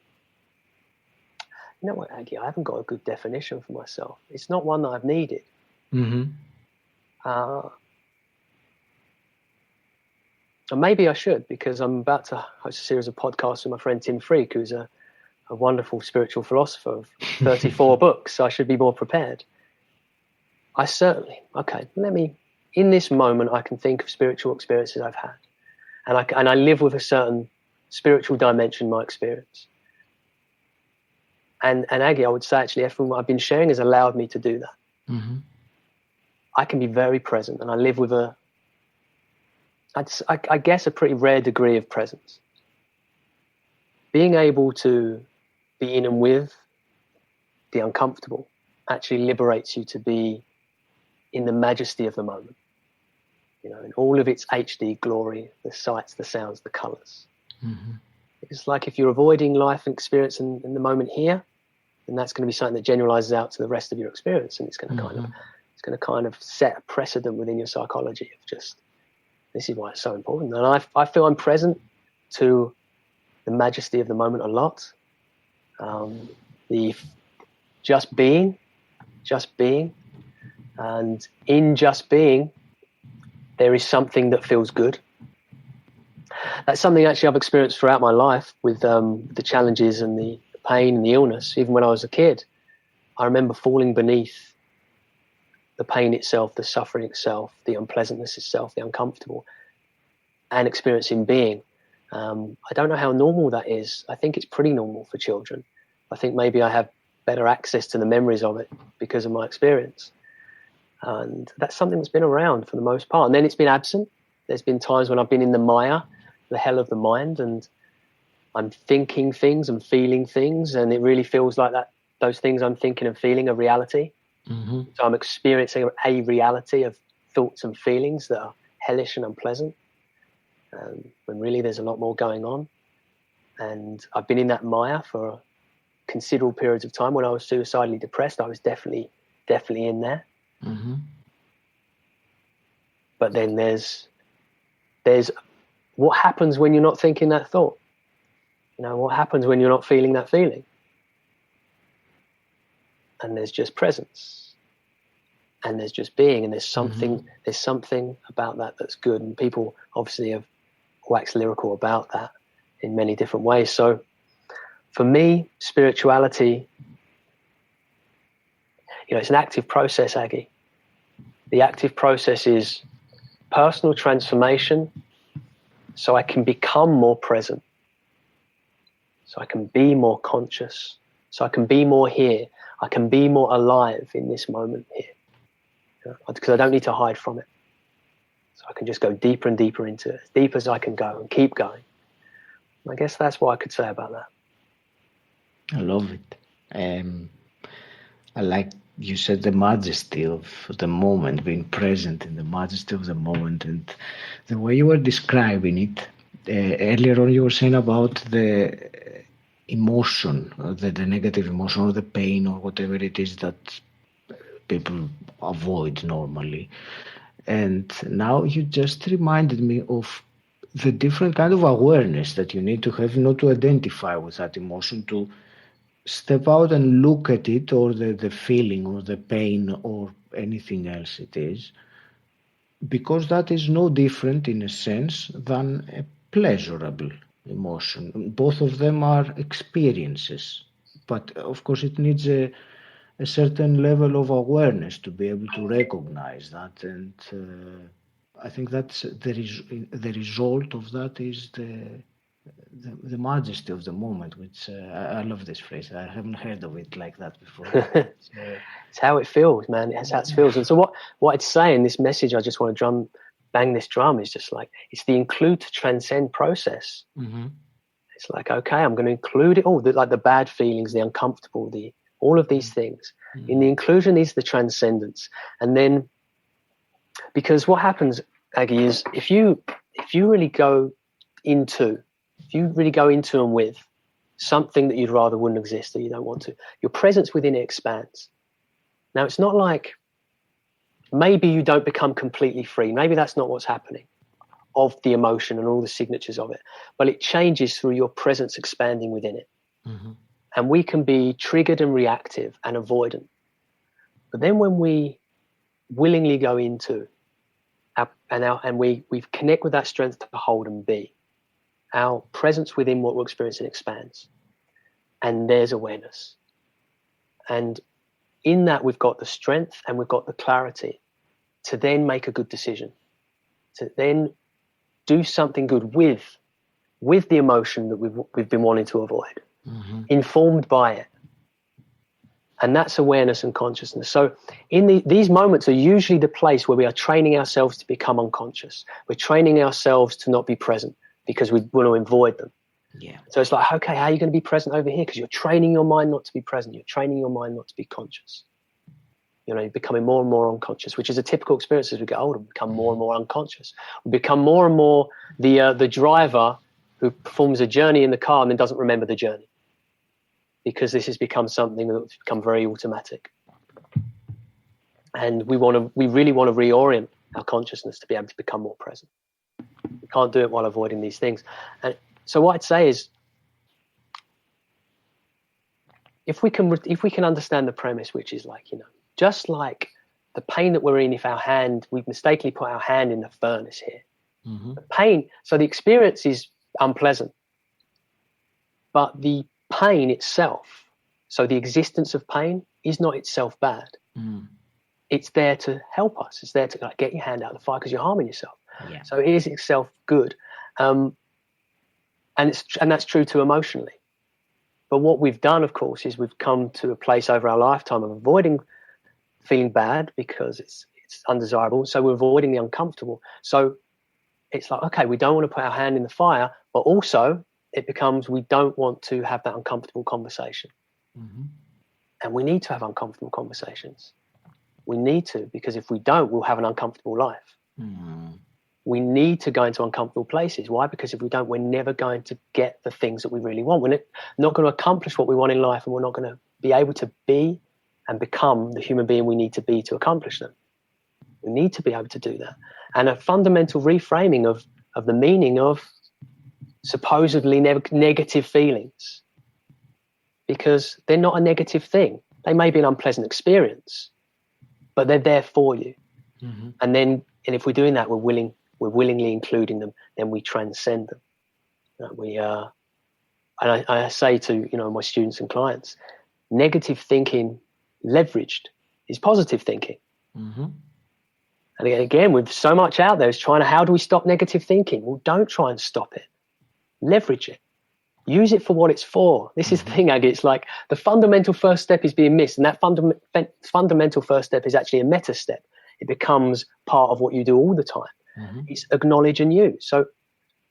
know what, Aggie, I haven't got a good definition for myself. It's not one that I've needed. And maybe I should, because I'm about to host a series of podcasts with my friend Tim Freak, who's a wonderful spiritual philosopher of 34 books. So I should be more prepared. In this moment, I can think of spiritual experiences I've had. And I live with a certain spiritual dimension in my experience. And Aggie, I would say actually everything I've been sharing has allowed me to do that. I can be very present, and I live with I guess a pretty rare degree of presence. Being able to be in and with the uncomfortable actually liberates you to be in the majesty of the moment. You know, in all of its HD glory, the sights, the sounds, the colors. It's like if you're avoiding life and experience in the moment here, then that's going to be something that generalizes out to the rest of your experience, and it's going to kind of set a precedent within your psychology of just, this is why it's so important. And I feel I'm present to the majesty of the moment a lot. The just being, and in just being, there is something that feels good. That's something actually I've experienced throughout my life with the challenges and the pain and the illness. Even when I was a kid, I remember falling beneath the pain itself, the suffering itself, the unpleasantness itself, the uncomfortable, and experiencing being. I don't know how normal that is. I think it's pretty normal for children. I think maybe I have better access to the memories of it because of my experience. And that's something that's been around for the most part. And then it's been absent. There's been times when I've been in the Maya, the hell of the mind, and I'm thinking things and feeling things, and it really feels like that those things I'm thinking and feeling are reality. So I'm experiencing a reality of thoughts and feelings that are hellish and unpleasant, when really there's a lot more going on. And I've been in that Maya for considerable periods of time. When I was suicidally depressed, I was definitely in there. But then there's what happens when you're not thinking that thought. You know, what happens when you're not feeling that feeling? And there's just presence, and there's just being, and there's something about that that's good. And people obviously have wax lyrical about that in many different ways. So for me, spirituality, it's an active process, Aggie. The active process is personal transformation, so I can become more present, so I can be more conscious, so I can be more here, I can be more alive in this moment here, because I don't need to hide from it. So I can just go deeper and deeper into it, as deep as I can go, and keep going. I guess that's what I could say about that. I love it. I like you said the majesty of the moment, being present in the majesty of the moment, and the way you were describing it earlier on, you were saying about the emotion, the negative emotion or the pain or whatever it is that people avoid normally. And now you just reminded me of the different kind of awareness that you need to have, not to identify with that emotion, to step out and look at it, or the feeling or the pain or anything else it is, because that is no different in a sense than a pleasurable emotion. Both of them are experiences, but of course it needs a certain level of awareness to be able to recognize that, and I think that's the result of that is the majesty of the moment, which I love this phrase. I haven't heard of it like that before. It's how it feels, man. It's how it feels. And so what I'd say in this message, I just want to bang this drum, is just like, it's the include to transcend process. Mm-hmm. It's like, okay, I'm going to include it all, like the bad feelings, the uncomfortable, all of these things. Mm-hmm. In the inclusion is the transcendence. And then, because what happens, Aggie, is if you really go into and with something that you'd rather wouldn't exist, or you don't want to, your presence within it expands. Now, it's not like maybe you don't become completely free. Maybe that's not what's happening of the emotion and all the signatures of it, but it changes through your presence expanding within it. Mm-hmm. And we can be triggered and reactive and avoidant. But then when we willingly go into and we connect with that strength to hold and be, our presence within what we're experiencing expands. And there's awareness. And in that, we've got the strength and we've got the clarity to then make a good decision, to then do something good with the emotion that we've been wanting to avoid, mm-hmm. informed by it. And that's awareness and consciousness. So these moments are usually the place where we are training ourselves to become unconscious. We're training ourselves to not be present because we want to avoid them. Yeah. So it's like, okay, how are you going to be present over here? Because you're training your mind not to be present. You're training your mind not to be conscious. You're becoming more and more unconscious, which is a typical experience as we get older. We become more and more unconscious. We become more and more the driver who performs a journey in the car and then doesn't remember the journey, because this has become something that's become very automatic. And we really want to reorient our consciousness to be able to become more present. We can't do it while avoiding these things. And so what I'd say is, if we can understand the premise, which is like, just like the pain that we're in, if we've mistakenly put our hand in the furnace here, mm-hmm. the pain, so the experience is unpleasant, but the pain itself, so the existence of pain is not itself bad. Mm. It's there to help us. It's there to get your hand out of the fire because you're harming yourself. Yeah. So it is itself good. And that's true too emotionally. But what we've done, of course, is we've come to a place over our lifetime of avoiding feeling bad because it's undesirable. So we're avoiding the uncomfortable. So it's like, okay, we don't want to put our hand in the fire, but also it becomes we don't want to have that uncomfortable conversation. Mm-hmm. And we need to have uncomfortable conversations. We need to, because if we don't, we'll have an uncomfortable life. Mm-hmm. We need to go into uncomfortable places. Why? Because if we don't, we're never going to get the things that we really want. We're not going to accomplish what we want in life, and we're not going to be able to be and become the human being we need to be to accomplish them. We need to be able to do that. And a fundamental reframing of the meaning of supposedly negative feelings, because they're not a negative thing. They may be an unpleasant experience, but they're there for you. Mm-hmm. And if we're doing that, we're we're willingly including them, then we transcend them. And I say to my students and clients, negative thinking leveraged is positive thinking. Mm-hmm. And again, with so much out there, is how do we stop negative thinking? Well, don't try and stop it. Leverage it. Use it for what it's for. This is the thing, Aggie. It's like the fundamental first step is being missed. And that fundamental first step is actually a meta step. It becomes part of what you do all the time. Mm-hmm. It's acknowledge and use. So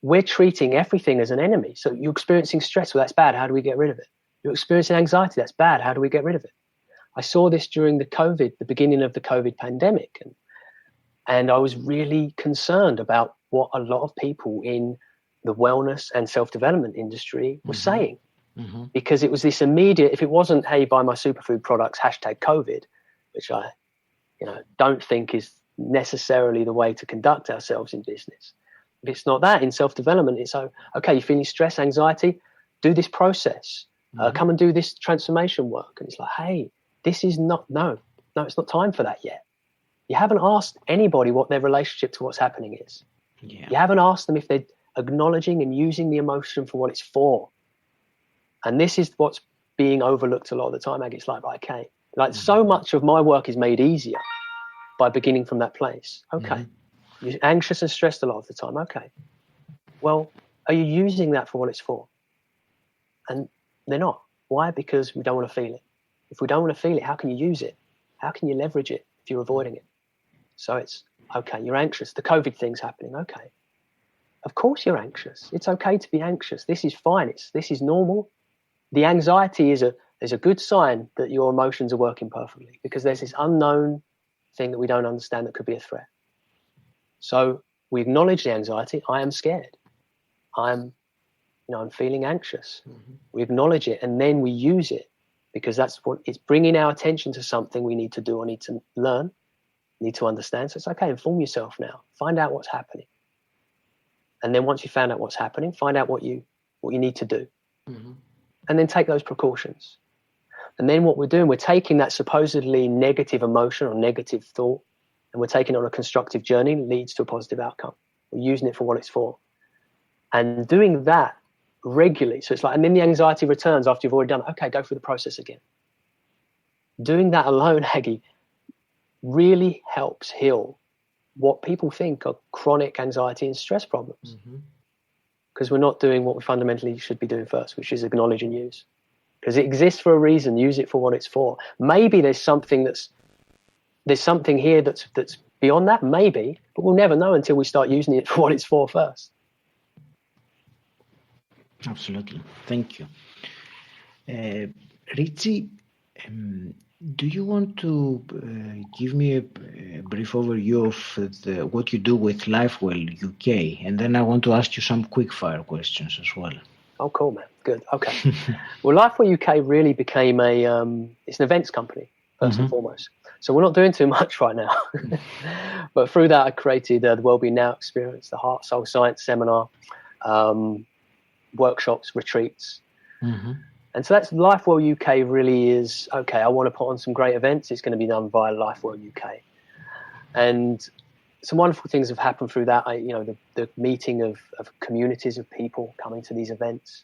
we're treating everything as an enemy. So you're experiencing stress. Well, that's bad. How do we get rid of it? You're experiencing anxiety. That's bad. How do we get rid of it? I saw this during the beginning of the COVID pandemic. And I was really concerned about what a lot of people in the wellness and self-development industry were saying. Mm-hmm. Because it was this immediate, if it wasn't, hey, buy my superfood products, #COVID, which I don't think is necessarily the way to conduct ourselves in business. If it's not that, in self-development, it's okay, you're feeling stress, anxiety, do this process. Come and do this transformation work. And it's like, hey, this is not, no, it's not time for that yet. You haven't asked anybody what their relationship to what's happening is. Yeah. You haven't asked them if they're acknowledging and using the emotion for what it's for. And this is what's being overlooked a lot of the time, Aggie. It's like, okay, so much of my work is made easier by beginning from that place. Okay. You're anxious and stressed a lot of the time. Okay. Well, are you using that for what it's for? And they're not. Why? Because we don't want to feel it. If we don't want to feel it, how can you use it? How can you leverage it if you're avoiding it? So it's, okay, you're anxious. The COVID thing's happening. Okay. Of course you're anxious. It's okay to be anxious. This is fine. This is normal. The anxiety is a good sign that your emotions are working perfectly, because there's this unknown thing that we don't understand that could be a threat. So we acknowledge the anxiety. I am scared. I'm feeling anxious. Mm-hmm. We acknowledge it, and then we use it, because that's what it's bringing our attention to something we need to do or need to learn, need to understand. So it's okay, inform yourself now. Find out what's happening. And then once you found out what's happening, find out what you need to do. Mm-hmm. And then take those precautions. And then what we're doing, we're taking that supposedly negative emotion or negative thought, and we're taking it on a constructive journey that leads to a positive outcome. We're using it for what it's for. And doing that regularly. So it's like, and then the anxiety returns after you've already done it. Okay, go through the process again. Doing that alone, Aggie, really helps heal what people think are chronic anxiety and stress problems. Because we're not doing what we fundamentally should be doing first, which is acknowledge and use. Because it exists for a reason. Use it for what it's for. Maybe there's something here that's beyond that, maybe, but we'll never know until we start using it for what it's for first. Absolutely. Thank you. Richi, do you want to give me a brief overview of what you do with LifeWell UK? And then I want to ask you some quick fire questions as well. Oh, cool, man. Good. Okay. Well, LifeWell UK really became it's an events company, first and foremost. So we're not doing too much right now. But through that, I created the Wellbeing Now experience, the Heart, Soul, Science seminar, workshops, retreats. And so that's LifeWell UK really is, okay, I want to put on some great events. It's going to be done via LifeWell UK. And some wonderful things have happened through that. The meeting of communities of people coming to these events.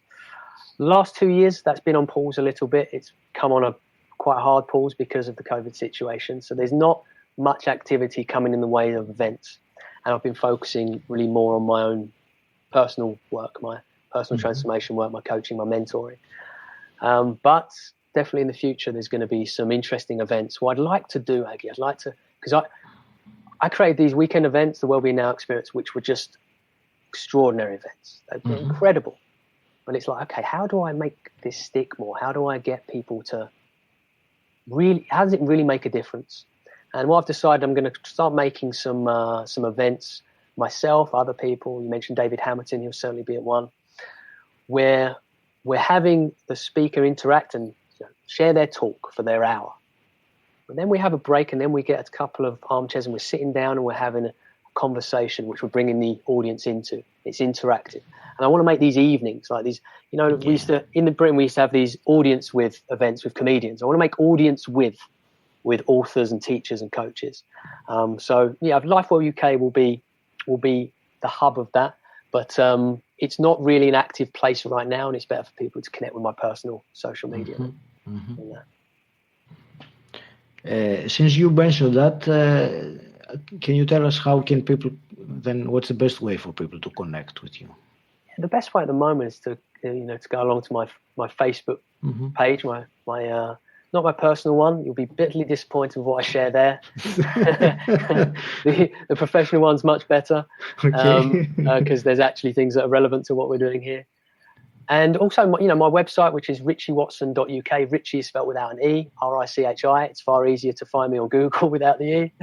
The last 2 years, that's been on pause a little bit. It's come on a quite hard pause because of the COVID situation. So there's not much activity coming in the way of events. And I've been focusing really more on my own personal work, my personal transformation work, my coaching, my mentoring. But definitely in the future, there's going to be some interesting events. What I'd like to do, Aggie, because I created these weekend events, the Wellbeing Now experience, which were just extraordinary events. They've been incredible. But it's like, okay, how do I make this stick more? How do I get people to how does it really make a difference? And what I've decided, I'm going to start making some events myself, other people. You mentioned David Hamilton, he'll certainly be at one, where we're having the speaker interact and share their talk for their hour. And then we have a break, and then we get a couple of armchairs and we're sitting down and we're having a conversation, which we're bringing the audience into. It's interactive. And I want to make these evenings like these, we used to, in Britain, we used to have these audience with events with comedians. I want to make audience with authors and teachers and coaches. LifeWell UK will be the hub of that. But it's not really an active place right now, and it's better for people to connect with my personal social media. Since you mentioned that, can you tell us how can people then? What's the best way for people to connect with you? The best way at the moment is to go along to my Facebook page, my not my personal one. You'll be bitterly disappointed with what I share there. the professional one's much better, because there's actually things that are relevant to what we're doing here. And also, my website, which is richywatson.uk. Richie is spelled without an E, R-I-C-H-I. It's far easier to find me on Google without the E.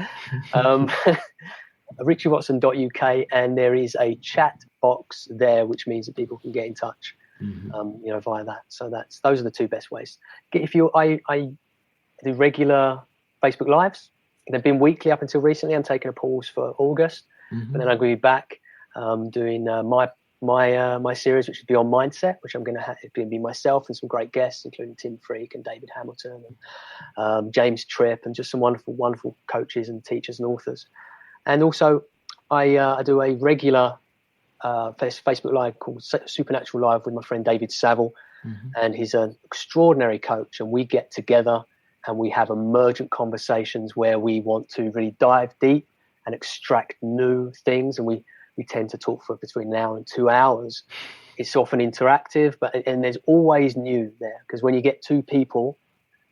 richywatson.uk, and there is a chat box there, which means that people can get in touch, via that. So those are the two best ways. I do regular Facebook Lives. They've been weekly up until recently. I'm taking a pause for August, but then I'm going to be back doing my series, which is Beyond Mindset, which I'm going to have. It's going to be myself and some great guests, including Tim Freak and David Hamilton and James Tripp, and just some wonderful, wonderful coaches and teachers and authors. And also, I do a regular Facebook Live called Supernatural Live with my friend David Saville, and he's an extraordinary coach. And we get together and we have emergent conversations where we want to really dive deep and extract new things. And we tend to talk for between an hour and 2 hours. It's often interactive, and there's always new there, because when you get two people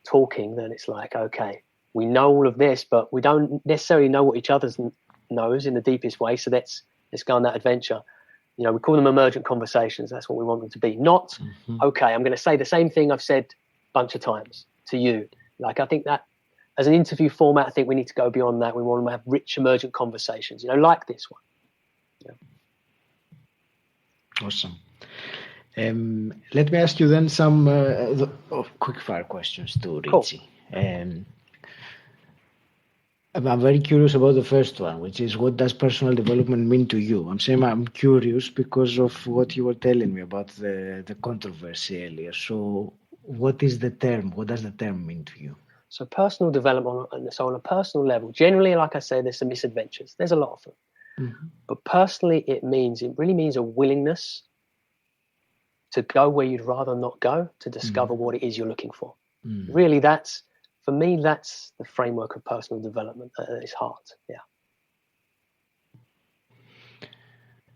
talking, then it's like, okay, we know all of this, but we don't necessarily know what each other knows in the deepest way. So let's go on that adventure. We call them emergent conversations. That's what we want them to be. Not, okay, I'm going to say the same thing I've said a bunch of times to you. Like, I think that as an interview format, I think we need to go beyond that. We want to have rich emergent conversations, like this one. Awesome. Let me ask you then some quick fire questions to Richi. Cool. I'm very curious about the first one, which is, what does personal development mean to you? I'm saying I'm curious because of what you were telling me about the controversy earlier. So what is the term? What does the term mean to you? So personal development, on a personal level, generally, like I say, there's some misadventures. There's a lot of them. But personally, it really means a willingness to go where you'd rather not go, to discover what it is you're looking for. Really, for me, that's the framework of personal development at its heart. Yeah.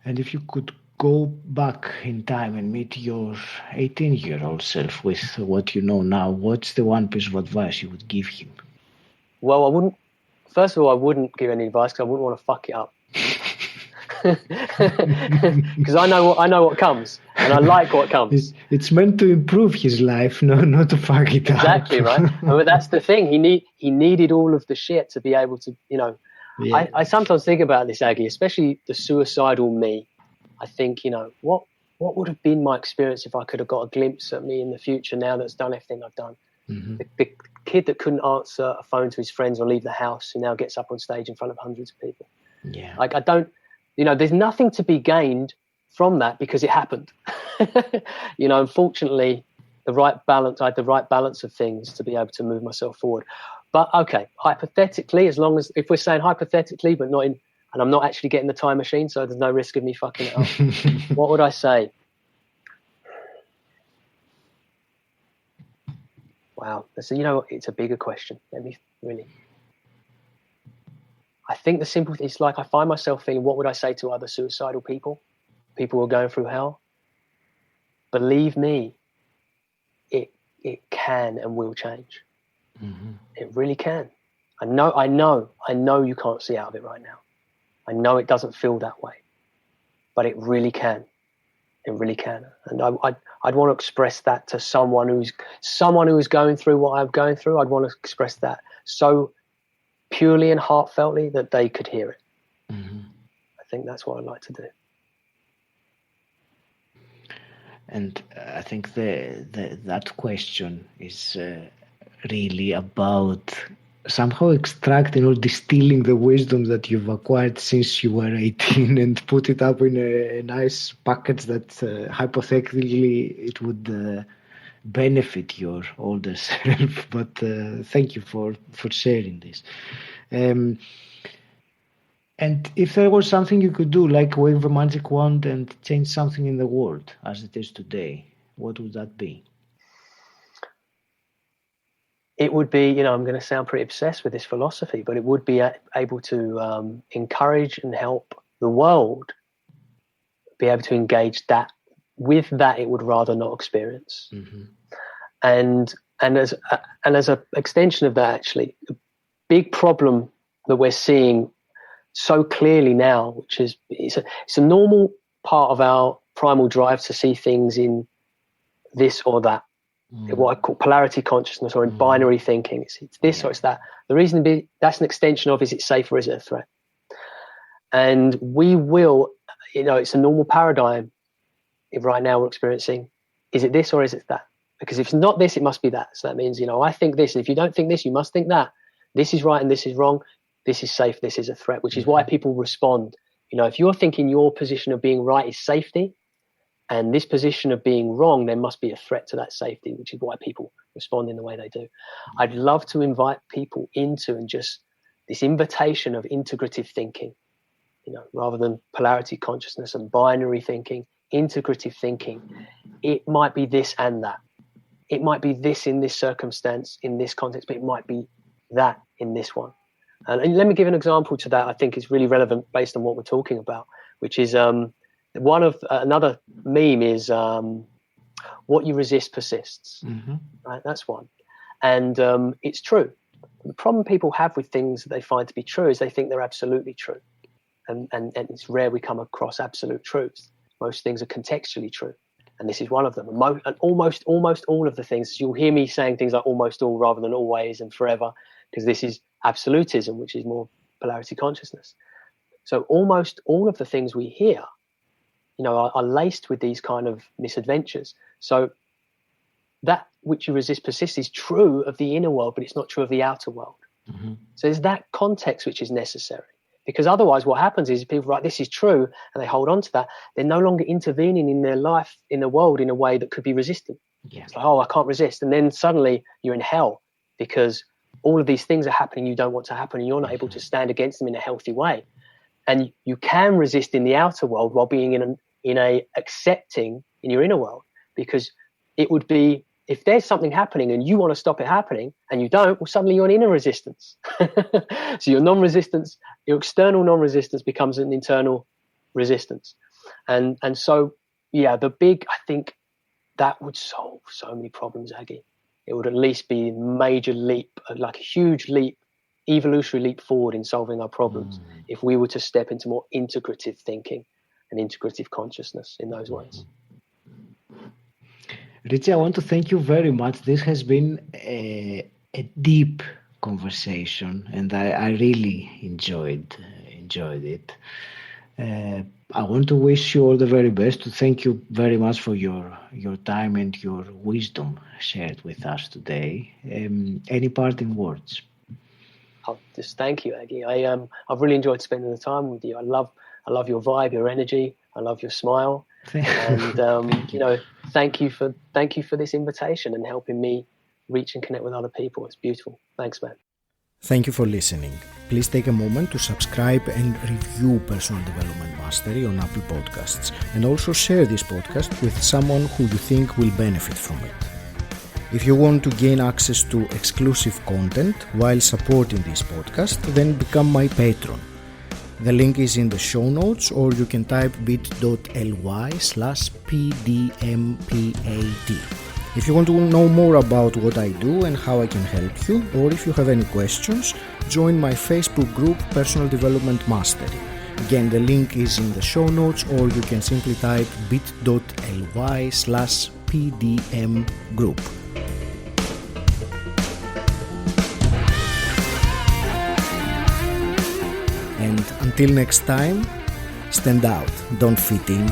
And if you could go back in time and meet your 18-year-old self with what you know now, what's the one piece of advice you would give him? Well, first of all, I wouldn't give any advice, because I wouldn't want to fuck it up. Because I know what comes, and I like what comes. It's meant to improve his life, not to fuck it up. Exactly, right. But that's the thing. He needed all of the shit to be able to, Yeah. I sometimes think about this, Aggie, especially the suicidal me. I think, what would have been my experience if I could have got a glimpse at me in the future now that's done everything I've done. The kid that couldn't answer a phone to his friends or leave the house, who now gets up on stage in front of hundreds of people. Yeah. Like, I don't. There's nothing to be gained from that, because it happened. Unfortunately, I had the right balance of things to be able to move myself forward. But okay, hypothetically, if we're saying hypothetically, but not in, and I'm not actually getting the time machine, so there's no risk of me fucking it up. What would I say? Wow. So, it's a bigger question. Let me really. I think the simple thing is, like, I find myself thinking, what would I say to other suicidal people who are going through hell? Believe me, it can and will change. It really can. I know you can't see out of it right now. I know it doesn't feel that way, but it really can. It really can. And I'd want to express that to someone who's going through what I'm going through. I'd want to express that so purely and heartfeltly that they could hear it. I think that's what I'd like to do. And I think that question is really about somehow extracting or distilling the wisdom that you've acquired since you were 18 and put it up in a nice package that hypothetically it would benefit your older self. But thank you for sharing this. And if there was something you could do, like wave a magic wand and change something in the world as it is today, what would that be? It would be, I'm going to sound pretty obsessed with this philosophy, but it would be able to encourage and help the world be able to engage that with that it would rather not experience. Mm-hmm. And as an extension of that, actually, the big problem that we're seeing so clearly now, which is it's a normal part of our primal drive to see things in this or that, what I call polarity consciousness, or in binary thinking. It's this or it's that. The reason that's an extension of, is it safe or is it a threat? And we will, it's a normal paradigm. If right now we're experiencing, is it this or is it that? Because if it's not this, it must be that. So that means, I think this. And if you don't think this, you must think that. This is right and this is wrong. This is safe. This is a threat, which is why people respond. If you're thinking your position of being right is safety, and this position of being wrong, there must be a threat to that safety, which is why people respond in the way they do. I'd love to invite people into and just this invitation of integrative thinking, rather than polarity consciousness and binary thinking, integrative thinking. It might be this and that. It might be this in this circumstance, in this context, but it might be that in this one. And let me give an example to that I think is really relevant based on what we're talking about, which is one of another meme is what you resist persists. Mm-hmm. Right, that's one. And it's true. The problem people have with things that they find to be true is they think they're absolutely true. And it's rare we come across absolute truths. Most things are contextually true. And this is one of them. And almost all of the things, you'll hear me saying things like almost all rather than always and forever, because this is absolutism, which is more polarity consciousness. So almost all of the things we hear, are laced with these kind of misadventures. So that which you resist persists is true of the inner world, but it's not true of the outer world. Mm-hmm. So there's that context which is necessary. Because otherwise what happens is people are like, this is true, and they hold on to that. They're no longer intervening in their life, in the world, in a way that could be resistant. Yeah. It's like, I can't resist. And then suddenly you're in hell because all of these things are happening you don't want to happen, and you're not able to stand against them in a healthy way. And you can resist in the outer world while being in a accepting in your inner world, because it would be, if there's something happening and you want to stop it happening and you don't, well, suddenly you're in inner resistance. So your non-resistance, your external non-resistance becomes an internal resistance. And so, I think that would solve so many problems, Aggie. It would at least be a major leap, like a huge leap, evolutionary leap forward in solving our problems if we were to step into more integrative thinking and integrative consciousness in those ways. Richi, I want to thank you very much. This has been a deep conversation, and I really enjoyed it. I want to wish you all the very best, to thank you very much for your time and your wisdom shared with us today. Any parting words? I'll just thank you, Aggie. I've really enjoyed spending the time with you. I love your vibe, your energy. I love your smile. And thank you for this invitation and helping me reach and connect with other people. It's beautiful. Thanks, man. Thank you for listening. Please take a moment to subscribe and review Personal Development Mastery on Apple Podcasts, and also share this podcast with someone who you think will benefit from it. If you want to gain access to exclusive content while supporting this podcast, then become my patron. The link is in the show notes, or you can type bit.ly/pdmpad. If you want to know more about what I do and how I can help you, or if you have any questions, join my Facebook group Personal Development Mastery. Again, the link is in the show notes, or you can simply type bit.ly/pdmgroup. And until next time, stand out, don't fit in.